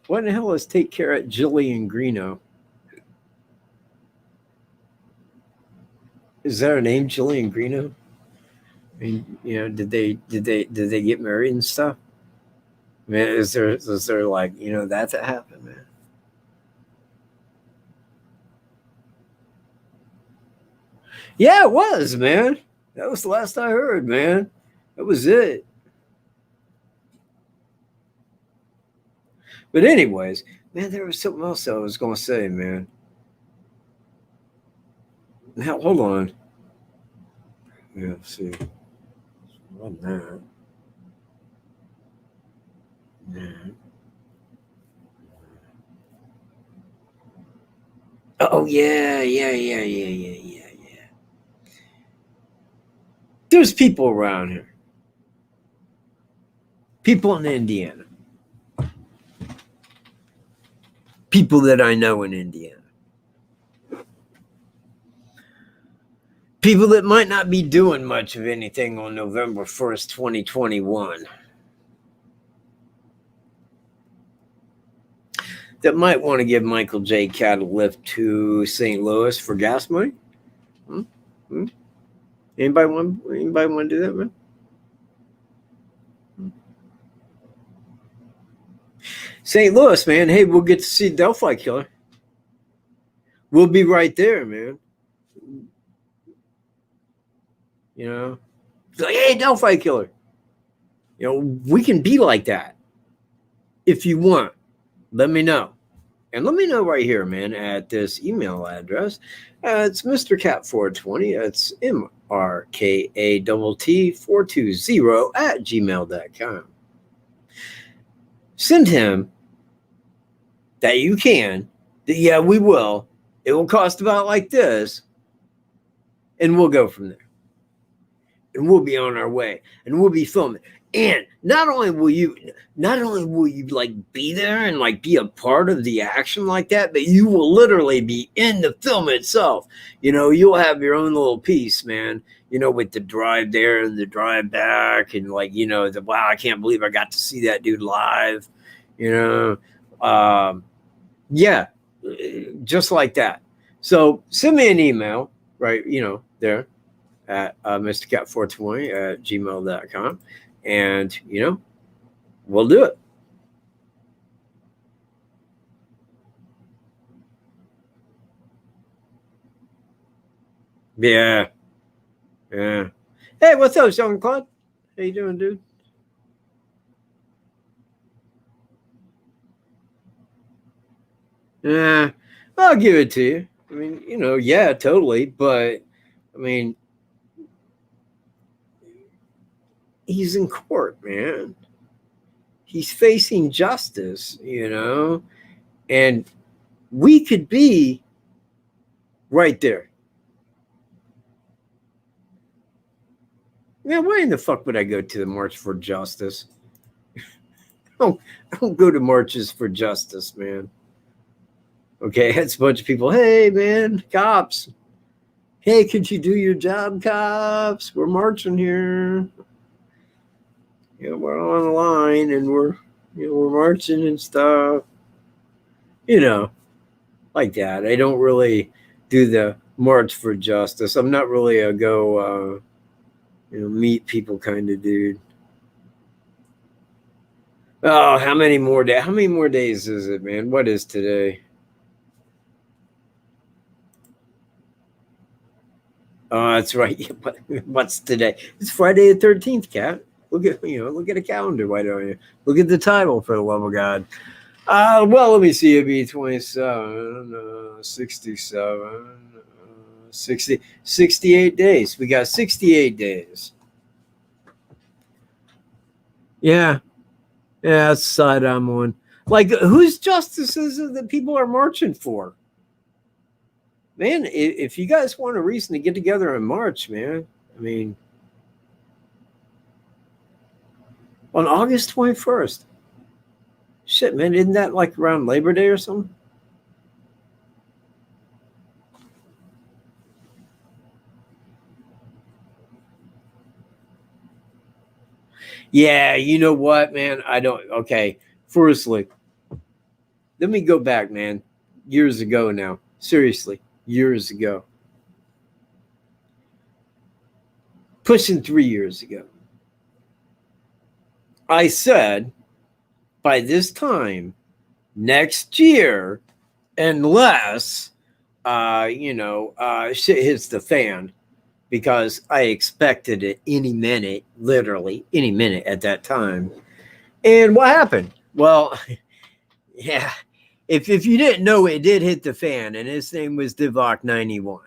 What in the hell is take care at Jillian Greeno? Is that her name, Jillian Greeno? I mean, did they get married and stuff? Man, is there like, that happened, man? Yeah, it was, man. That was the last I heard, man. That was it. But anyways, man, there was something else I was going to say, man. Now, hold on. Yeah, let's see. What that? Yeah. Oh, yeah. There's people around here. People in Indiana. People that I know in Indiana. People that might not be doing much of anything on November 1st, 2021. That might want to give Michael J. Cat a lift to St. Louis for gas money. Anybody want to do that, man? St. Louis, man. Hey, we'll get to see Delphi Killer. We'll be right there, man. Like, hey, Delphi Killer. We can be like that. If you want, let me know. And let me know right here, man, at this email address. It's Mr. Cat 420. It's MRKATT420 at gmail.com. Send him that you can. Yeah, we will. It will cost about like this. And we'll go from there. And we'll be on our way. And we'll be filming. And not only will you like be there and like be a part of the action like that, but you will literally be in the film itself. You'll have your own little piece, man, with the drive there and the drive back and like, wow, I can't believe I got to see that dude live, yeah, just like that. So send me an email, right, there at mrcat420 at gmail.com. And, we'll do it. Yeah. Hey, what's up, Sean Claude? How you doing, dude? Yeah, I'll give it to you. I mean, yeah, totally. But, I mean, he's in court, man. He's facing justice, and we could be right there. Man, why in the fuck would I go to the March for Justice? I don't go to marches for justice, man. Okay, it's a bunch of people. Hey, man, cops. Hey, could you do your job, cops? We're marching here. We're on the line and we're marching and stuff. Like that. I don't really do the march for justice. I'm not really a go, meet people kind of dude. Oh, how many more days? How many more days is it, man? What is today? Oh, that's right. What's today? It's Friday the 13th, Cat. Look at a calendar. Why don't you look at the title, for the love of God? Well, let me see. It'd be 27, 67, 60, 68 days. We got 68 days. Yeah, that's the side I'm on. Like, whose justices that people are marching for? Man, if you guys want a reason to get together and march, man, I mean, on August 21st. Shit, man, isn't that like around Labor Day or something? Yeah, you know what, man? I don't. Okay, firstly, let me go back, man. Years ago now. Seriously, years ago. Pushing 3 years ago. I said, by this time next year, unless, shit hits the fan, because I expected it any minute, literally any minute at that time. And what happened? Well, yeah, if you didn't know, it did hit the fan, and his name was Divock 91.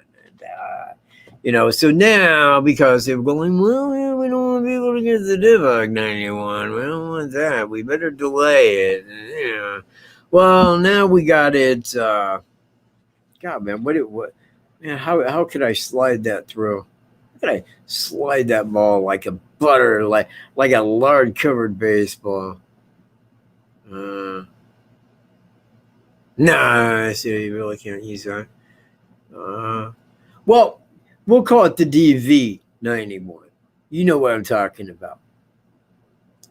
And, so now, because they're going, well, we don't want to be able to get the Divock 91. We don't want that. We better delay it. And, well, now we got it. God, man, man, how could I slide that through? How could I slide that ball like a butter, like a lard covered baseball? Nah, I see, you really can't use that. Well, we'll call it the DV91. You know what I'm talking about,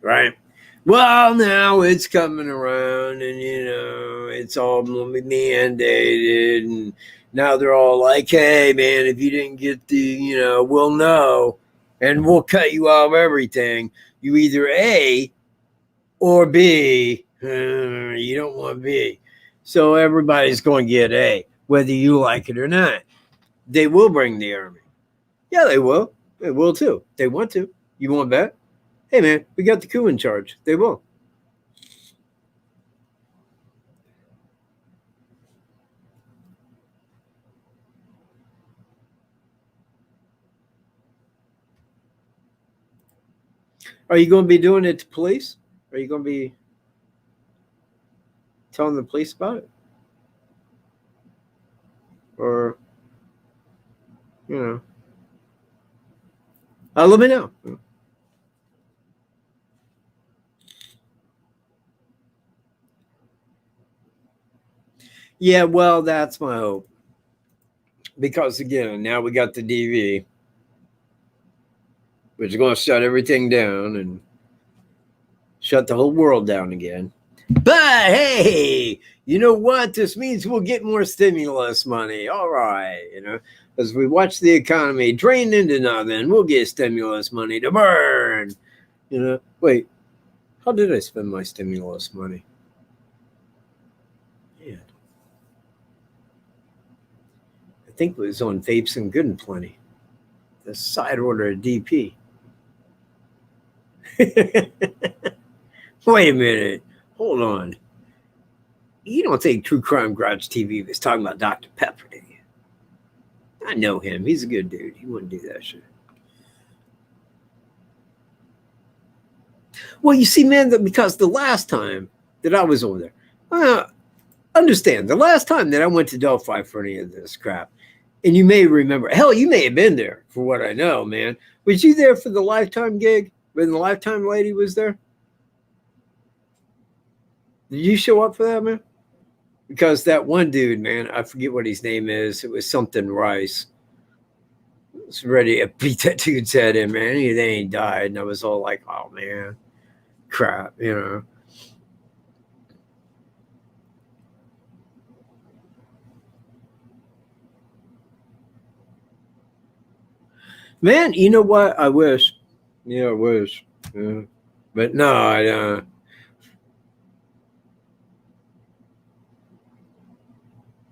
right? Well, now it's coming around, and it's all mandated, and now they're all like, "Hey, man, if you didn't get the, we'll know, and we'll cut you off everything. You either A or B. You don't want B, so everybody's going to get A, whether you like it or not. They will bring the army. Yeah, they will. They will too. They want to. You want to bet? Hey, man, we got the coup in charge. They will. Are you going to be doing it to police? Are you going to be telling the police about it? Or, let me know. Yeah, well, that's my hope. Because, again, now we got the DV, which is going to shut everything down and shut the whole world down again. But hey, you know what? This means we'll get more stimulus money. All right, as we watch the economy drain into nothing, we'll get stimulus money to burn. Wait, how did I spend my stimulus money? Yeah, I think it was on vapes and good and plenty. The side order of DP. Wait a minute. Hold on. You don't think True Crime Garage TV was talking about Dr. Pepper, do you? I know him. He's a good dude. He wouldn't do that shit. Well, you see, man, because the last time that I was over there, understand, the last time that I went to Delphi for any of this crap, and you may remember, hell, you may have been there for what I know, man. Was you there for the Lifetime gig when the Lifetime lady was there? Did you show up for that, man? because that one dude, man, I forget what his name is. It was something Rice. Was ready to beat that dude's head in, man. He ain't died, and I was all like, "Oh man, crap," you know. Man, you know what? I wish. Yeah, I wish. Yeah. But no, I.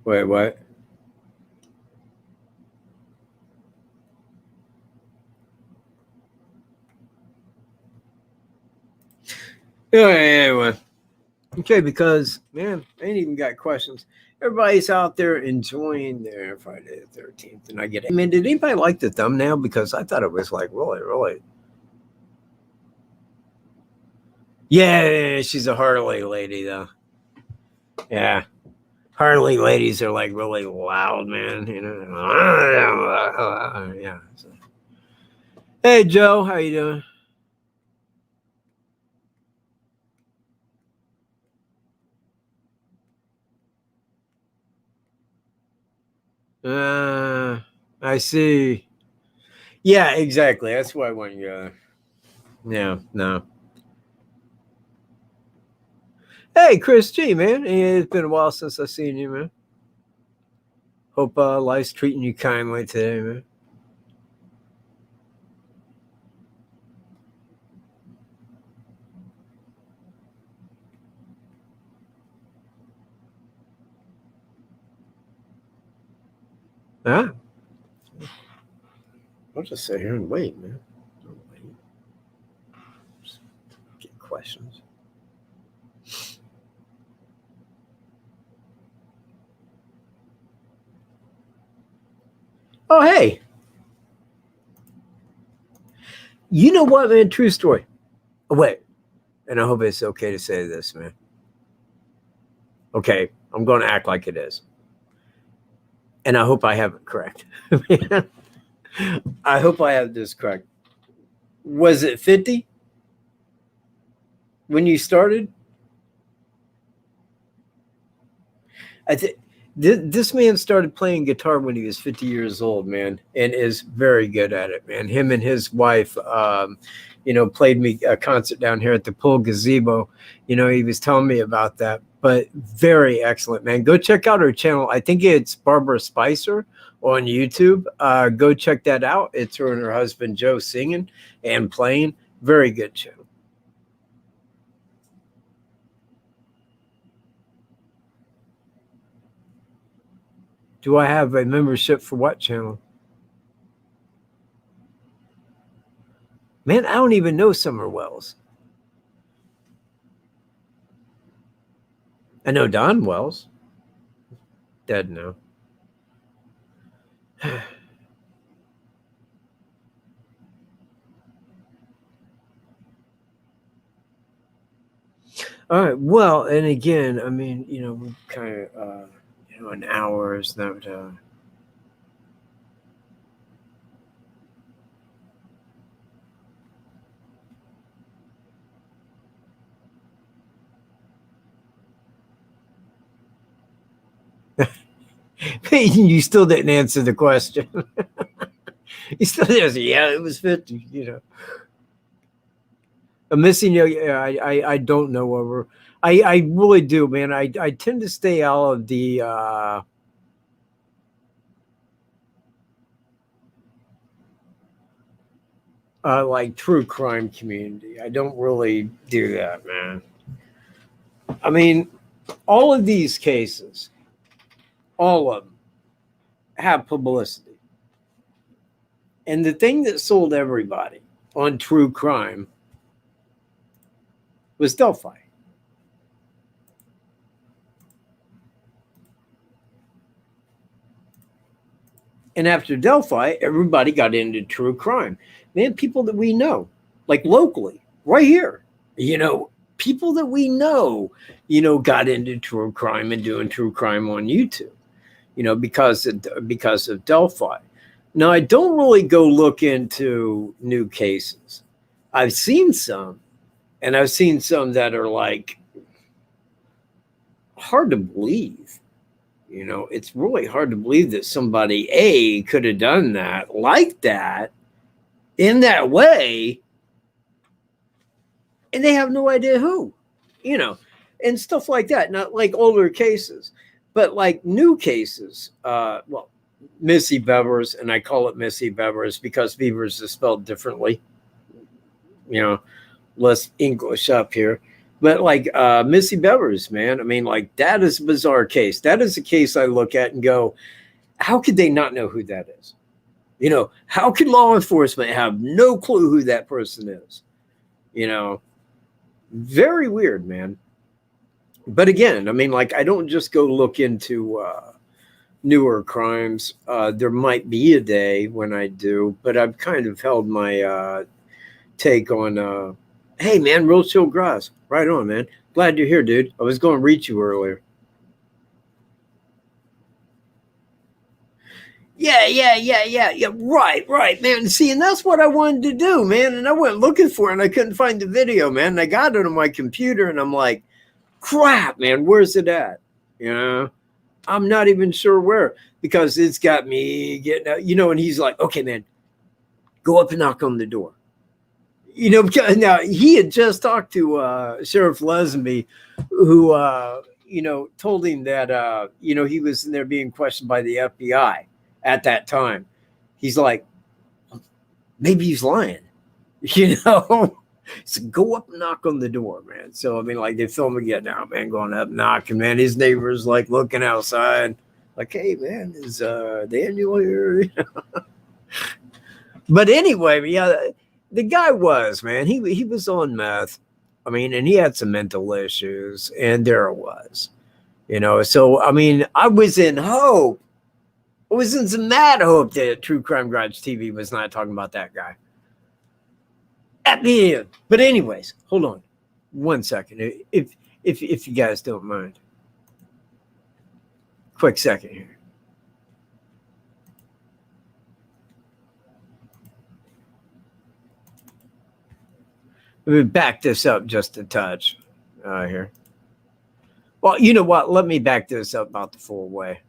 Wait, what? Yeah, anyway. Okay, because man, I ain't even got questions. Everybody's out there enjoying their Friday the 13th, and I get it. I mean, did anybody like the thumbnail? Because I thought it was like really, really. Yeah, she's a Harley lady, though. Yeah, Harley ladies are like really loud, man. You know. Yeah. So. Hey, Joe, how you doing? I see. Yeah, exactly. That's why I want you. Yeah, no. Hey, Chris G, man. It's been a while since I've seen you, man. Hope life's treating you kindly today, man. Huh? I'll just sit here and wait, man. I'll wait. Just get questions. Oh, hey. You know what, man? True story. Oh, wait. And I hope it's okay to say this, man. Okay, I'm going to act like it is. And I hope I have it correct. I hope I have this correct. Was it 50 when you started? I think this man started playing guitar when he was 50 years old, man, and is very good at it, man. Him and his wife, played me a concert down here at the Pool Gazebo. You know, he was telling me about that, but very excellent, man. Go check out her channel. I think it's Barbara Spicer on YouTube. Go check that out. It's her and her husband, Joe, singing and playing. Very good channel. Do I have a membership for what channel? Man, I don't even know Summer Wells. I know Don Wells. Dead now. All right. Well, and again, I mean, we kind of, an hour is not. You still didn't answer the question. You still didn't say, yeah, it was 50, I'm missing you. Yeah, I don't know over. I really do, man. I tend to stay out of the like true crime community. I don't really do that, man. I mean, all of these cases, all of them have publicity. And the thing that sold everybody on true crime was Delphi. And after Delphi, everybody got into true crime. Man, people that we know, like locally, right here, people that we know, got into true crime and doing true crime on YouTube, because of Delphi. Now, I don't really go look into new cases. I've seen some, and I've seen some that are like hard to believe. You know, it's really hard to believe that somebody could have done that like that in that way, and they have no idea who, you know, and stuff like that. Not like older cases, but like new cases. Well, Missy Bevers, and I call it Missy Bevers because Beavers is spelled differently. You know, less English up here. But like Missy Bevers, man, I mean, like that is a bizarre case. That is a case I look at and go, how could they not know who that is? You know, how could law enforcement have no clue who that person is? You know, very weird, man. But again, I mean, like I don't just go look into newer crimes. There might be a day when I do, but I've kind of held my take on hey, man, real chill grass. Right on, man. Glad you're here, dude. I was going to reach you earlier. Yeah. Right, man. See, and that's what I wanted to do, man. And I went looking for it, and I couldn't find the video, man. And I got it on my computer, and I'm like, crap, man, where's it at? You know, I'm not even sure where, because it's got me getting out, you know, and he's like, okay, man, go up and knock on the door. You know, because now he had just talked to Sheriff Lesnby, who, you know, told him that, you know, he was in there being questioned by the FBI at that time. He's like, maybe he's lying, you know? So go up and knock on the door, man. So, I mean, like they film again now, man, going up knocking, man. His neighbor's like looking outside, like, hey, man, is Daniel here? But anyway, yeah, the guy was, man, he was on meth. I mean, and he had some mental issues, and there it was, you know. So, I mean, I was in hope. I was in some mad hope that True Crime Garage TV was not talking about that guy. At the end. But anyways, hold on 1 second, if you guys don't mind. Quick second here. Let me back this up just a touch here. Well, you know what? Let me back this up about the full way.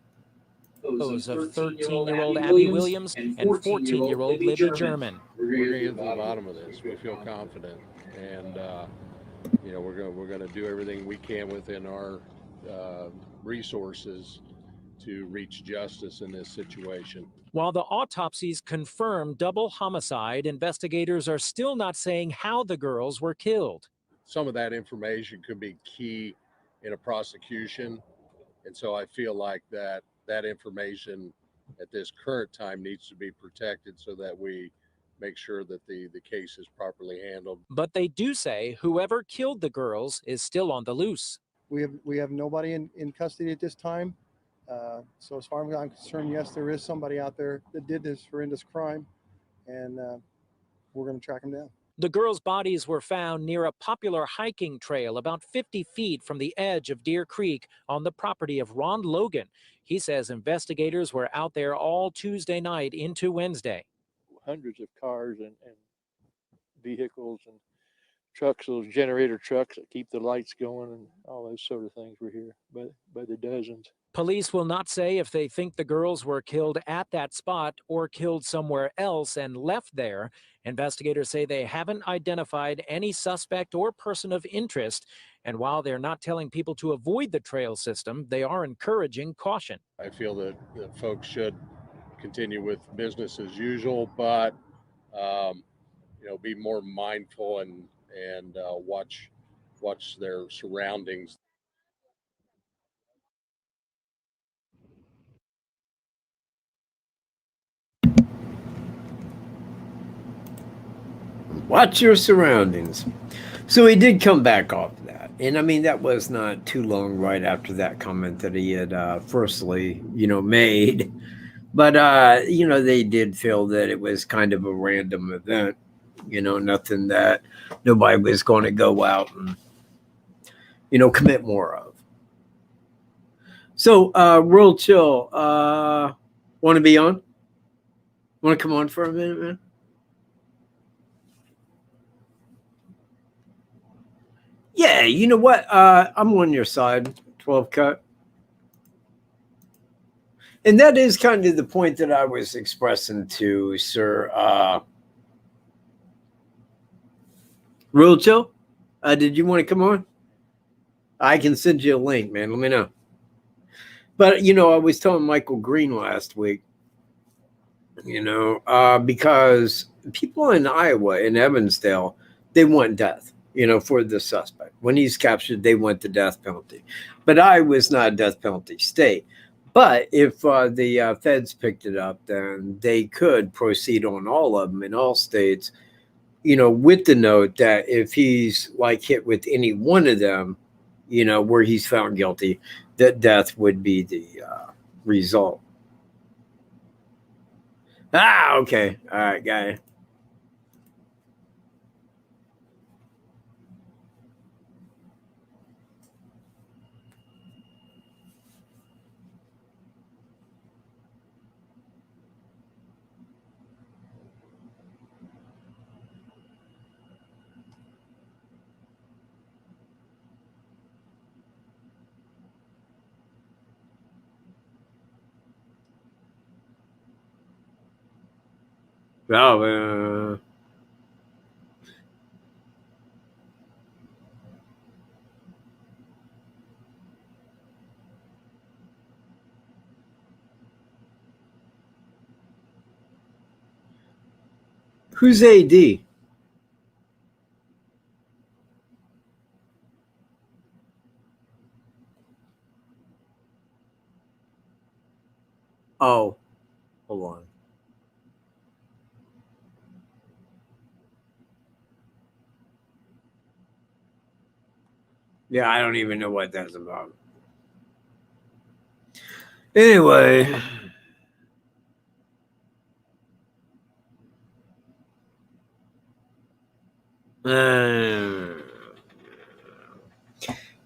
Of 13-year-old Abby Williams and 14-year-old Libby German. We're going to get to the bottom of this. We feel confident, and you know, we're going to do everything we can within our resources to reach justice in this situation. While the autopsies confirm double homicide, investigators are still not saying how the girls were killed. Some of that information could be key in a prosecution, and so I feel like that information at this current time needs to be protected so that we make sure that the case is properly handled. But they do say whoever killed the girls is still on the loose. We have nobody in custody at this time. So as far as I'm concerned, yes, there is somebody out there that did this horrendous crime, and we're going to track them down. The girls' bodies were found near a popular hiking trail about 50 feet from the edge of Deer Creek on the property of Ron Logan. He says investigators were out there all Tuesday night into Wednesday. Hundreds of cars and vehicles and trucks, those generator trucks that keep the lights going and all those sort of things were here by the dozens. Police will not say if they think the girls were killed at that spot or killed somewhere else and left there. Investigators say they haven't identified any suspect or person of interest. And while they're not telling people to avoid the trail system, they are encouraging caution. I feel that folks should continue with business as usual, but you know, be more mindful and watch their surroundings. Watch your surroundings. So he did come back off that. And I mean, that was not too long right after that comment that he had firstly, you know, made. But, you know, they did feel that it was kind of a random event, you know, nothing that nobody was going to go out and, you know, commit more of. So, real chill. Want to be on? Want to come on for a minute, man? Yeah, you know what? I'm on your side. 12 cut. And that is kind of the point that I was expressing to Sir Real Chill. Did you want to come on? I can send you a link, man. Let me know. But, you know, I was telling Michael Green last week, you know, because people in Iowa, in Evansdale, they want death, you know, for the suspect. When he's captured, they want the death penalty. But Iowa's not a death penalty state. But if the feds picked it up, then they could proceed on all of them in all states, you know, with the note that if he's like hit with any one of them, you know, where he's found guilty, that death would be the result. Ah, okay. All right, guy. Oh, who's AD? Oh, hold on. Yeah, I don't even know what that's about. Anyway. Well,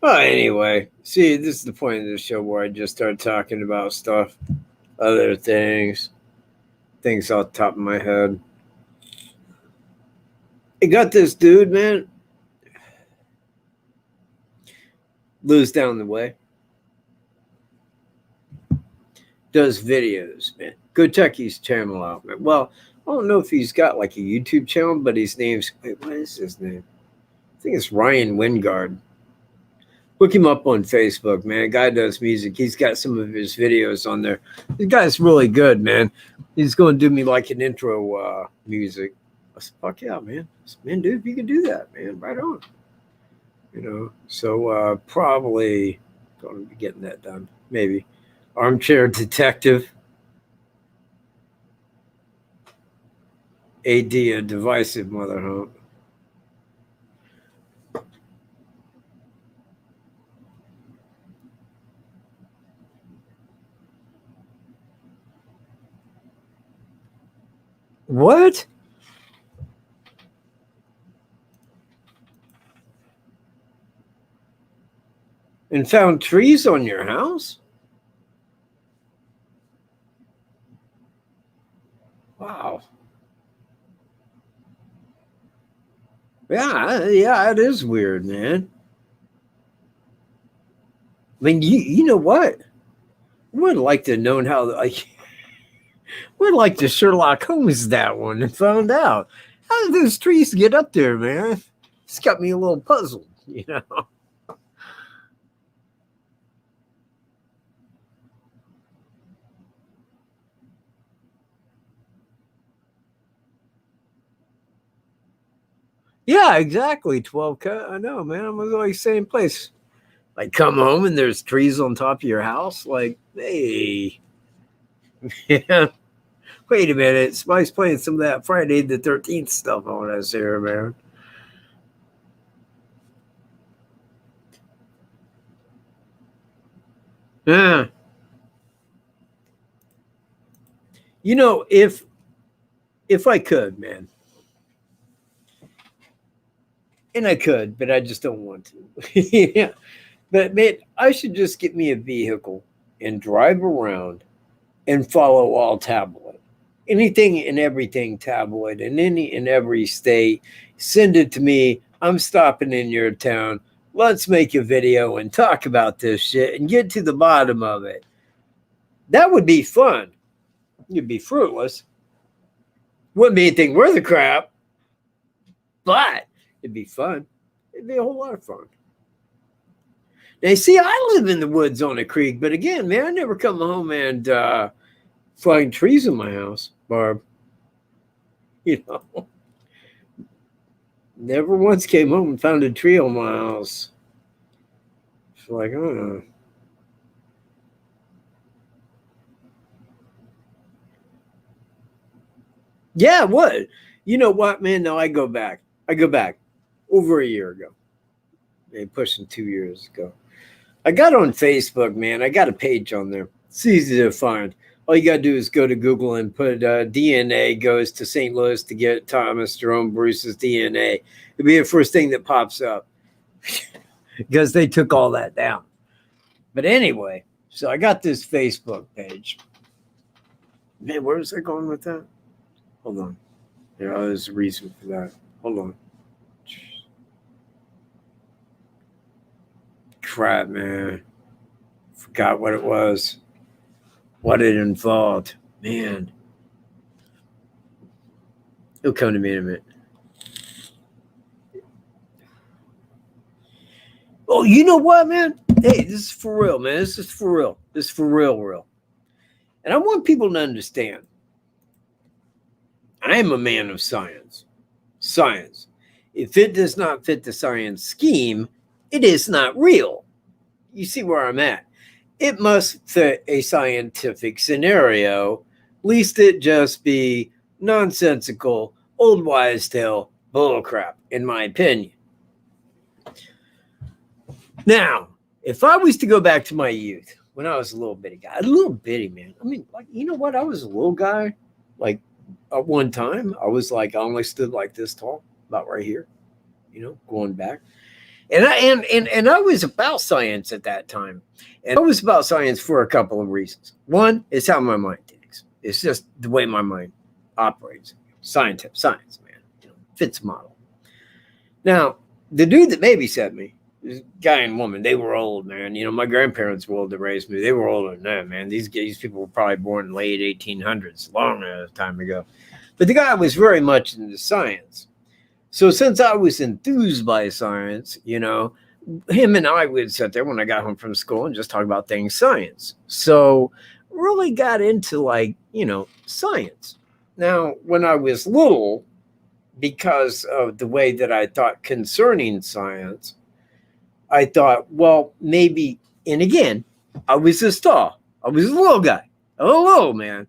anyway, see, this is the point of the show where I just start talking about stuff, other things off the top of my head. I got this dude, man, lives down the way, does videos, man. Go check his channel out, man. Well, I don't know if he's got like a YouTube channel, but his name's, wait, what is his name? I think it's Ryan Wingard. Look him up on Facebook, man. Guy does music. He's got some of his videos on there. This guy's really good, man. He's going to do me like an intro music. I said, fuck yeah, man. I said, man, dude, if you can do that, man, right on. You know, so probably going to be getting that done. Maybe. Armchair Detective. AD, a divisive mother, huh? What? And found trees on your house? Wow. Yeah, it is weird, man. I mean, you know what? I would like to have known how, like, would like to Sherlock Holmes that one and found out how did those trees get up there, man? It's got me a little puzzled, you know. Yeah, exactly. 12 cut. I know, man. I'm always same place. Like, come home and there's trees on top of your house. Like, hey, yeah. Wait a minute. Somebody's playing some of that Friday the 13th stuff on us here, man. Yeah. You know, if I could, man, and I could, but I just don't want to. Yeah. But man, I should just get me a vehicle and drive around and follow all tabloid. Anything and everything tabloid in any and every state. Send it to me. I'm stopping in your town. let's make a video and talk about this shit and get to the bottom of it. That would be fun. It'd be fruitless. Wouldn't be anything worth a crap, but it'd be fun. It'd be a whole lot of fun. Now, see, I live in the woods on a creek, but again, man, I never come home and find trees in my house, Barb. You know, never once came home and found a tree on my house. It's like, oh. Yeah, what? You know what, man? No, I go back over a year ago. Maybe pushing 2 years ago. I got on Facebook, man. I got a page on there. It's easy to find. All you got to do is go to Google and put DNA goes to St. Louis to get Thomas Jerome Bruce's DNA. It'll be the first thing that pops up because they took all that down. But anyway, so I got this Facebook page. Man, where was I going with that? Hold on. There's a reason for that. Hold on. Crap, man. Forgot what it was. What it involved. Man. It'll come to me in a minute. Oh, you know what, man? Hey, this is for real, man. This is for real. This is for real. And I want people to understand. I am a man of science. Science. If it does not fit the science scheme, it is not real. You see where I'm at. It must fit a scientific scenario, lest it just be nonsensical, old wives' tale bullcrap, in my opinion. Now, if I was to go back to my youth, when I was a little bitty guy, man. I mean, like, you know what? I was a little guy. Like, at one time, I was like, I only stood like this tall, about right here, you know, going back. And I was about science at that time. And I was about science for a couple of reasons. One is how my mind thinks. It's just the way my mind operates. Science, man. You know, fits model. Now, the dude that babysat me, this guy and woman, they were old, man. You know, my grandparents were old to raise me. They were older than that, man. These people were probably born in the late 1800s, long time ago. But the guy was very much into science. So since I was enthused by science, you know, him and I would sit there when I got home from school and just talk about things science. So really got into, like, you know, science. Now, when I was little, because of the way that I thought concerning science, I thought, well, maybe, and again, I was this tall. I was a little guy. Hello, man.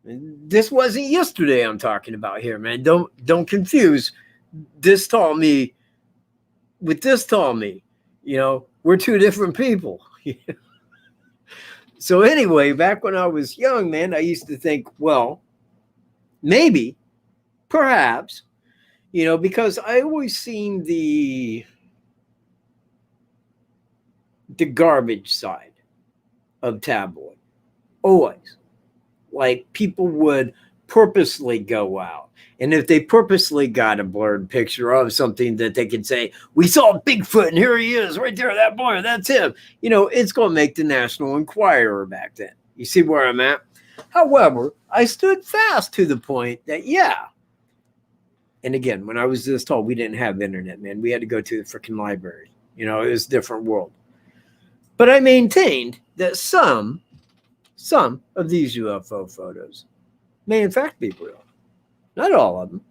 This wasn't yesterday I'm talking about here, man. Don't confuse this tall me with this tall me. You know, we're two different people. So anyway, back when I was young, man, I used to think, well, maybe, perhaps, you know, because I always seen the garbage side of tabloid. Always. Like, people would purposely go out. And if they purposely got a blurred picture of something that they could say, we saw Bigfoot and here he is right there, that boy, that's him. You know, it's going to make the National Enquirer back then. You see where I'm at? However, I stood fast to the point that, yeah. And again, when I was this tall, we didn't have internet, man. We had to go to the freaking library. You know, it was a different world. But I maintained that some of these UFO photos may in fact be real. Not all of them.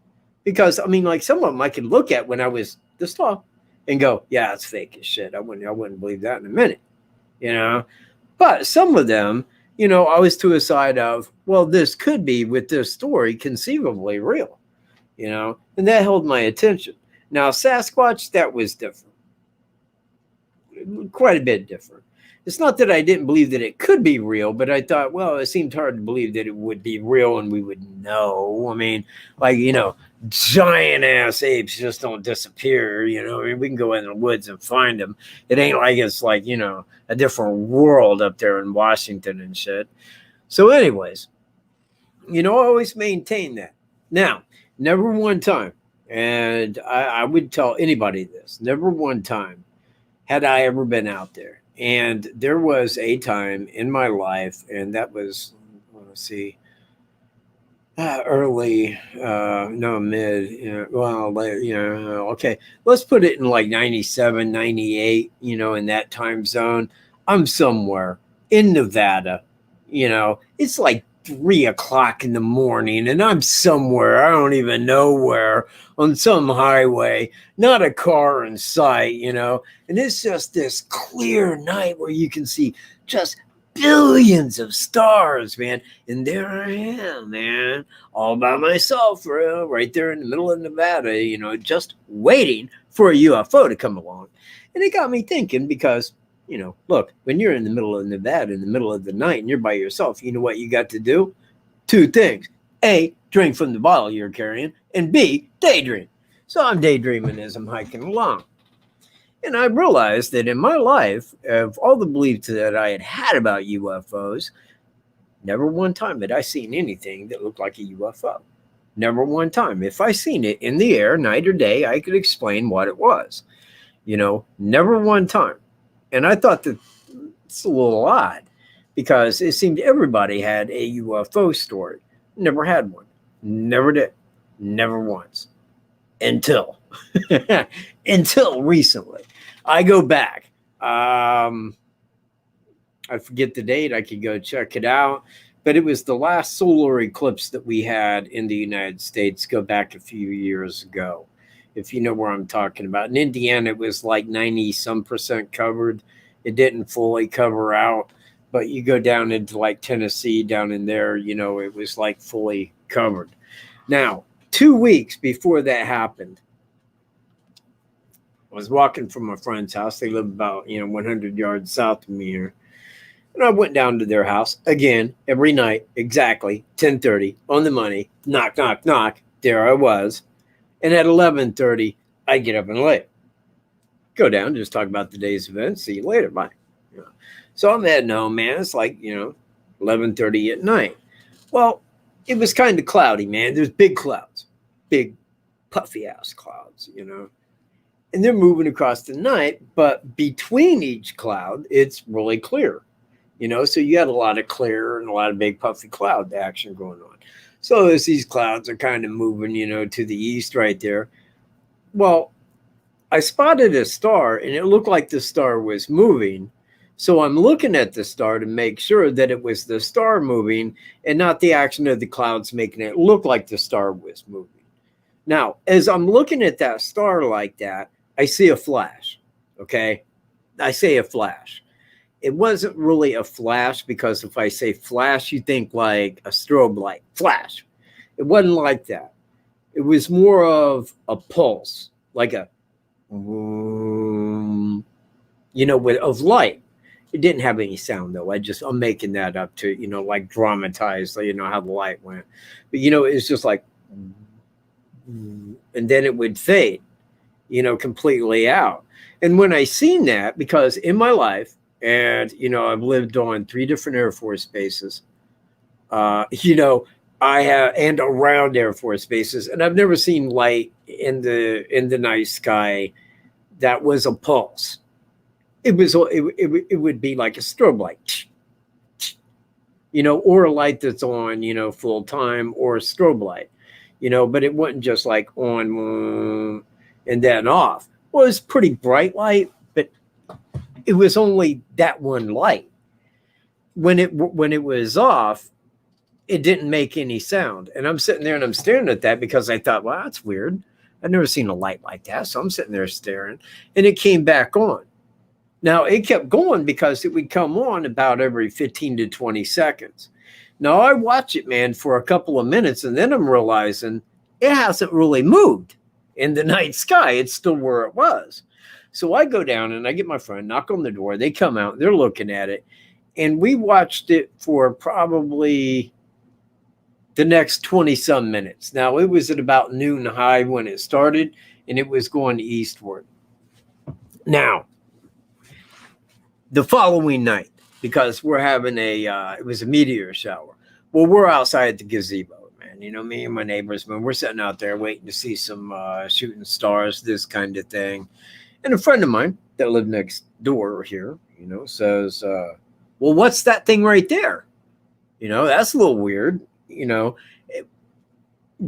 Because, I mean, like, some of them I could look at when I was this tall and go, yeah, it's fake as shit. I wouldn't believe that in a minute. You know? But some of them, you know, I was to a side of, well, this could be, with this story, conceivably real. You know? And that held my attention. Now, Sasquatch, that was different. Quite a bit different. It's not that I didn't believe that it could be real, but I thought, well, it seemed hard to believe that it would be real and we would know. I mean, like, you know, giant ass apes just don't disappear. You know, I mean, we can go in the woods and find them. It ain't like it's like, you know, a different world up there in Washington and shit. So anyways, you know, I always maintain that. Now, never one time, and I would tell anybody this, never one time had I ever been out there. And there was a time in my life, and that was, let's see, early, no, mid, well, late, okay. Let's put it in like 97, 98, in that time zone. I'm somewhere in Nevada, it's like 3 o'clock in the morning, and I'm somewhere, I don't even know where, on some highway, not a car in sight, and it's just this clear night where you can see just billions of stars, man. And there I am, man, all by myself, right there in the middle of Nevada, just waiting for a UFO to come along. And it got me thinking because, look, when you're in the middle of Nevada in the middle of the night and you're by yourself, you know what you got to do? 2 things. A, drink from the bottle you're carrying, and B, daydream. So I'm daydreaming as I'm hiking along. And I realized that in my life, of all the beliefs that I had had about UFOs, never one time had I seen anything that looked like a UFO. Never one time. If I seen it in the air, night or day, I could explain what it was. Never one time. And I thought that it's a little odd because it seemed everybody had a UFO story. Never had one. Never did. Never once. Until recently. I go back. I forget the date. I could go check it out. But it was the last solar eclipse that we had in the United States, go back a few years ago, if you know where I'm talking about. In Indiana, it was like 90-some% covered. It didn't fully cover out. But you go down into like Tennessee, down in there, it was like fully covered. Now, 2 weeks before that happened, I was walking from my friend's house. They live about, 100 yards south of me here. And I went down to their house again every night, exactly 10:30 on the money. Knock, knock, knock. There I was. And at 11:30, I get up and leave. Go down, just talk about the day's events. See you later. Bye. So I'm heading home, man. It's like, 11:30 at night. Well, it was kind of cloudy, man. There's big clouds, big puffy ass clouds, and they're moving across the night, but between each cloud, it's really clear, so you got a lot of clear and a lot of big puffy cloud action going on. So as these clouds are kind of moving, to the east right there, well, I spotted a star and it looked like the star was moving. So I'm looking at the star to make sure that it was the star moving and not the action of the clouds making it look like the star was moving. Now, as I'm looking at that star like that, I see a flash, okay? I say a flash. It wasn't really a flash because if I say flash, you think like a strobe light, flash. It wasn't like that. It was more of a pulse, like a, of light. It didn't have any sound though. I'm making that up to, like dramatize, how the light went. But, it's just like, and then it would fade, completely out. And when I seen that, because in my life, and, I've lived on 3 different Air Force bases, I have, and around Air Force bases, and I've never seen light in the night sky that was a pulse. It would be like a strobe light, or a light that's on, full time, or a strobe light, but it wasn't just like on and then off. Well, it was pretty bright light, but it was only that one light. When it was off, it didn't make any sound. And I'm sitting there and I'm staring at that because I thought, well, that's weird. I've never seen a light like that. So I'm sitting there staring, and it came back on. Now, it kept going because it would come on about every 15 to 20 seconds. Now, I watch it, man, for a couple of minutes, and then I'm realizing it hasn't really moved in the night sky. It's still where it was. So I go down and I get my friend, knock on the door. They come out, they're looking at it. And we watched it for probably the next 20-some minutes. Now, it was at about noon high when it started, and it was going eastward. Now, the following night, because we're having it was a meteor shower. Well, we're outside at the gazebo, man. Me and my neighbors, man, we're sitting out there waiting to see some shooting stars, this kind of thing. And a friend of mine that lived next door here, you know, says, well, what's that thing right there? You know, that's a little weird. You know, it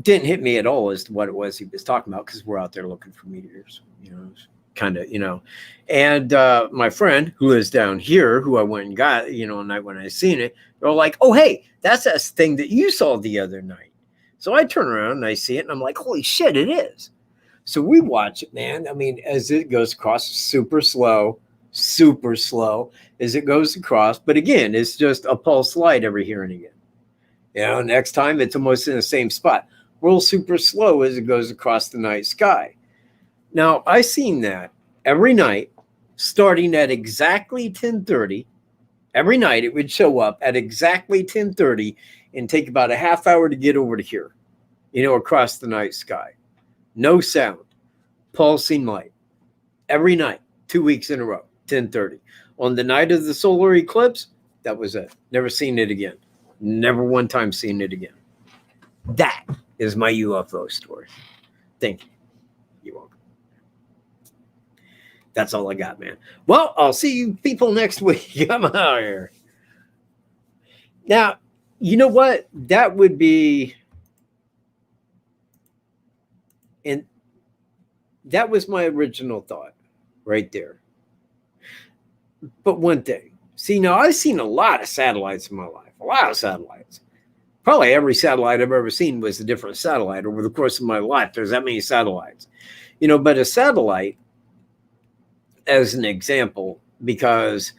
didn't hit me at all as to what it was he was talking about, because we're out there looking for meteors, you know, kind of, you know. And my friend who lives down here, who I went and got, you know, night when I seen it, they're like, oh, hey, that's that thing that you saw the other night. So I turn around and I see it, and I'm like, holy shit, it is. So we watch it, man. I mean, as it goes across, super slow as it goes across. But again, it's just a pulse light every here and again. You know, next time it's almost in the same spot. Real super slow as it goes across the night sky. Now, I seen that every night, starting at exactly 10:30. Every night it would show up at exactly 10:30 and take about a half hour to get over to here, you know, across the night sky. No sound, pulsing light. Every night, 2 weeks in a row, 10:30. On the night of the solar eclipse, that was it. Never seen it again. Never one time seen it again. That is my UFO story. Thank you. You're welcome. That's all I got, man. Well, I'll see you people next week. I'm out of here. Now, you know what? That would be... And that was my original thought right there. But one thing. See, now I've seen a lot of satellites in my life. A lot of satellites. Probably every satellite I've ever seen was a different satellite over the course of my life. There's that many satellites. You know, but a satellite, as an example, because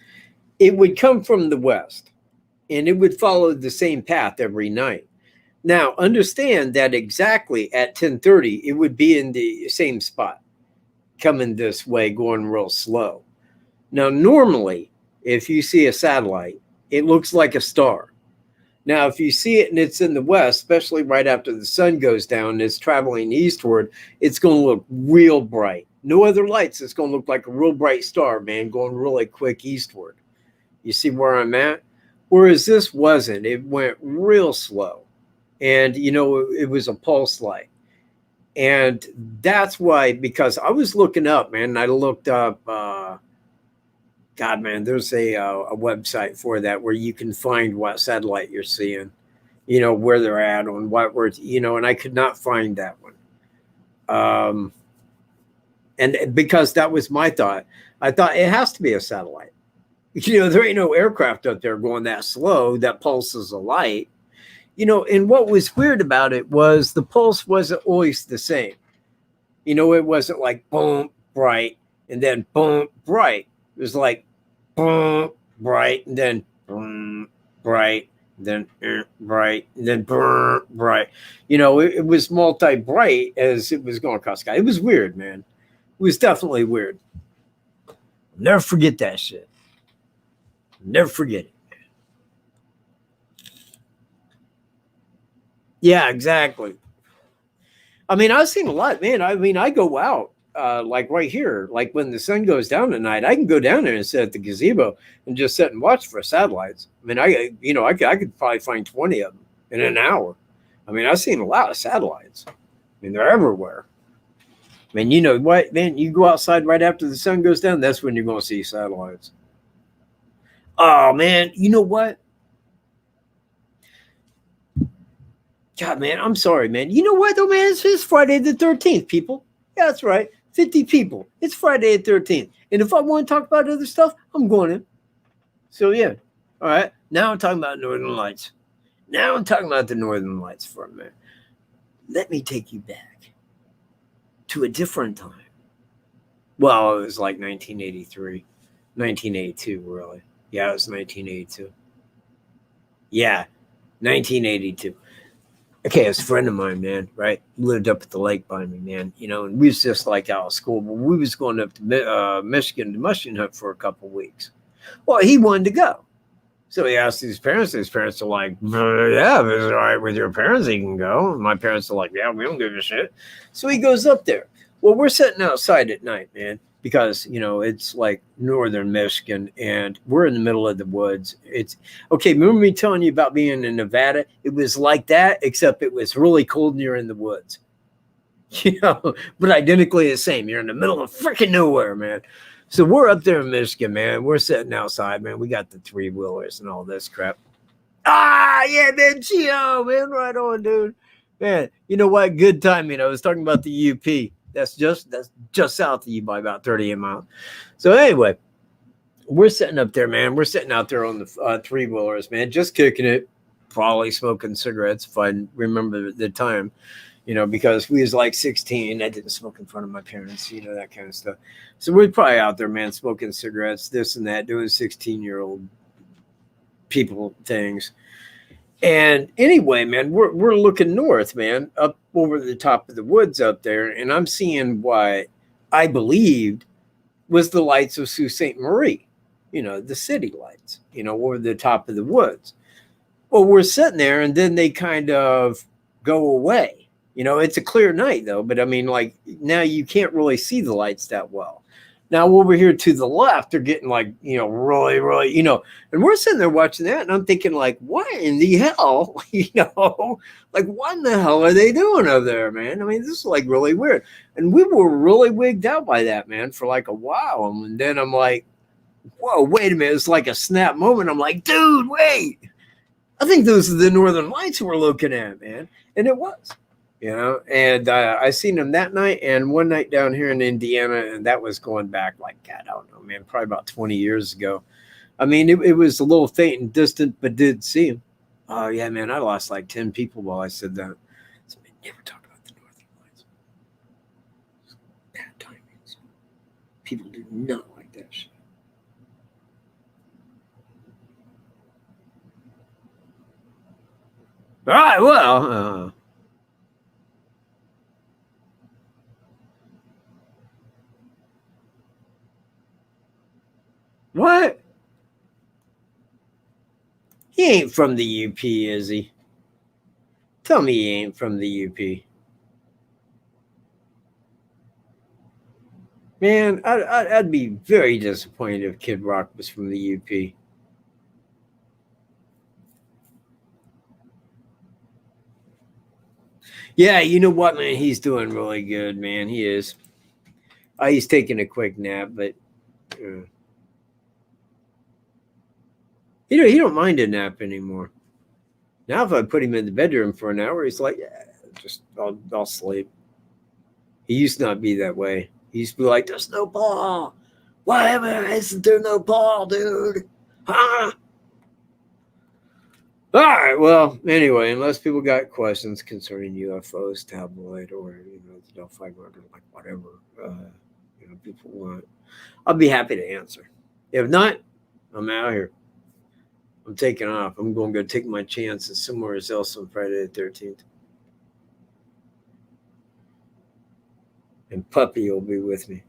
it would come from the west and it would follow the same path every night. Now, understand that exactly at 10:30, it would be in the same spot, coming this way, going real slow. Now, normally, if you see a satellite, it looks like a star. Now, if you see it and it's in the west, especially right after the sun goes down and it's traveling eastward, it's going to look real bright. No other lights. It's going to look like a real bright star, man, going really quick eastward. You see where I'm at? Whereas this wasn't. It went real slow. And, you know, it was a pulse light. And that's why, because I was looking up, man, and I looked up, God, man, there's a website for that where you can find what satellite you're seeing, you know, where they're at on what words, you know, and I could not find that one. And because that was my thought, I thought it has to be a satellite. You know, there ain't no aircraft up there going that slow that pulses a light. You know, and what was weird about it was the pulse wasn't always the same. You know, it wasn't like boom, bright, and then boom, bright. It was like boom, bright, and then boom, bright, then bright, and then boom, bright. You know, it was multi-bright as it was going across the sky. It was weird, man. It was definitely weird. Never forget that shit. Never forget it. Yeah, exactly. I mean, I've seen a lot, man. I mean, I go out, like right here, like when the sun goes down at night, I can go down there and sit at the gazebo and just sit and watch for satellites. I mean, I could probably find 20 of them in an hour. I mean, I've seen a lot of satellites. I mean, they're everywhere. I mean, you know what, man, you go outside right after the sun goes down, that's when you're going to see satellites. Oh, man, you know what? God, man, I'm sorry, man. You know what, though, man? It's Friday the 13th, people. Yeah, that's right. 50 people. It's Friday the 13th. And if I want to talk about other stuff, I'm going in. So, yeah. All right. Now I'm talking about Northern Lights. Now I'm talking about the Northern Lights for a minute. Let me take you back to a different time. Well, it was like 1983. 1982, really. Yeah, it was 1982. Yeah, 1982. Okay, it was a friend of mine, man, right? He lived up at the lake by me, man. You know, and we was just like out of school, but we was going up to Michigan to mushroom hunt for a couple of weeks. Well, he wanted to go. So he asked his parents. His parents are like, yeah, if it's all right with your parents, he can go. And my parents are like, yeah, we don't give a shit. So he goes up there. Well, we're sitting outside at night, man, because, you know, it's like northern Michigan and we're in the middle of the woods. It's okay. Remember me telling you about being in Nevada? It was like that, except it was really cold and you're in the woods. you know, but identically the same. You're in the middle of freaking nowhere, man. So we're up there in Michigan, man. We're sitting outside, man. We got the 3-wheelers and all this crap. Ah, yeah, man, Geo, man, right on, dude. Man, you know what? Good timing. I was talking about the UP. That's just south of you by about 38 miles. So anyway, we're sitting up there, man. We're sitting out there on the 3-wheelers, man, just kicking it, probably smoking cigarettes if I remember the time, you know, because we was like 16. I didn't smoke in front of my parents, you know, that kind of stuff. So we're probably out there, man, smoking cigarettes, this and that, doing 16-year-old people things. And anyway, man, we're looking north, man, up over the top of the woods up there, and I'm seeing what I believed was the lights of Sault Ste. Marie, you know, the city lights, you know, over the top of the woods. Well, we're sitting there, and then they kind of go away. You know, it's a clear night, though, but I mean, like, now you can't really see the lights that well. Now, over here to the left, they're getting like, you know, really, you know, and we're sitting there watching that, and I'm thinking, like, what in the hell? You know, like, what in the hell are they doing over there, man? I mean, this is like really weird. And we were really wigged out by that, man, for like a while. And then I'm like, whoa, wait a minute. It's like a snap moment. I'm like, dude, wait. I think those are the Northern Lights we're looking at, man. And it was. You know, and I seen them that night and one night down here in Indiana, and that was going back like, God, I don't know, man, probably about 20 years ago. I mean, it was a little faint and distant, but did see them. Oh, yeah, man, I lost like 10 people while I said that. So we never talk about the Northern Lights. Bad timings. People do not like that shit. All right, well, what? He ain't from the UP, is he? Tell me he ain't from the UP. Man, I'd be very disappointed if Kid Rock was from the UP. Yeah, you know what, man? He's doing really good, man. He is. He's taking a quick nap, but he don't mind a nap anymore. Now, if I put him in the bedroom for an hour, he's like, yeah, just I'll sleep. He used to not be that way. He used to be like, there's no ball. Why isn't there no ball, dude? Huh? All right. Well, anyway, unless people got questions concerning UFOs, tabloid, or you know, the Delphi murder, like whatever you know people want, I'll be happy to answer. If not, I'm out here. I'm taking off. I'm going to go take my chances somewhere else on Friday the 13th. And Puppy will be with me.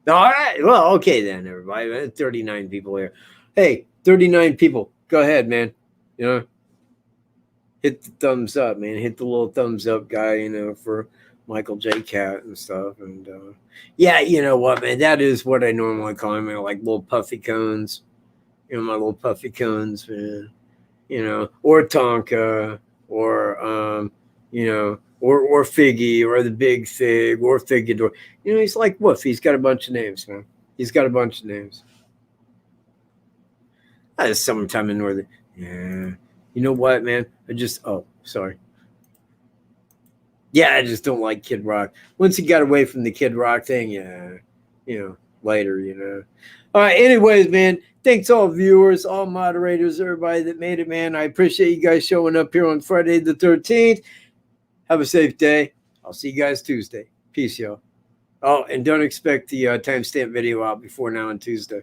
All right. Well, okay then, everybody. 39 people here. Hey, 39 people. Go ahead, man. You know, hit the thumbs up, man. Hit the little thumbs up guy, you know, for Michael J. Cat and stuff. And yeah, you know what, man? That is what I normally call them, like little puffy cones. You know, my little puffy cones, man. You know, or Tonka, or you know, or Figgy, or the Big Fig, or Figador. You know, he's like Woof. He's got a bunch of names, man. He's got a bunch of names. It's summertime in Northern. Yeah. You know what, man? Sorry. Yeah, I just don't like Kid Rock. Once he got away from the Kid Rock thing, yeah, you know, later, you know. All right, anyways, man, thanks all viewers, all moderators, everybody that made it, man. I appreciate you guys showing up here on Friday the 13th. Have a safe day. I'll see you guys Tuesday. Peace, y'all. Oh, and don't expect the timestamp video out before now on Tuesday.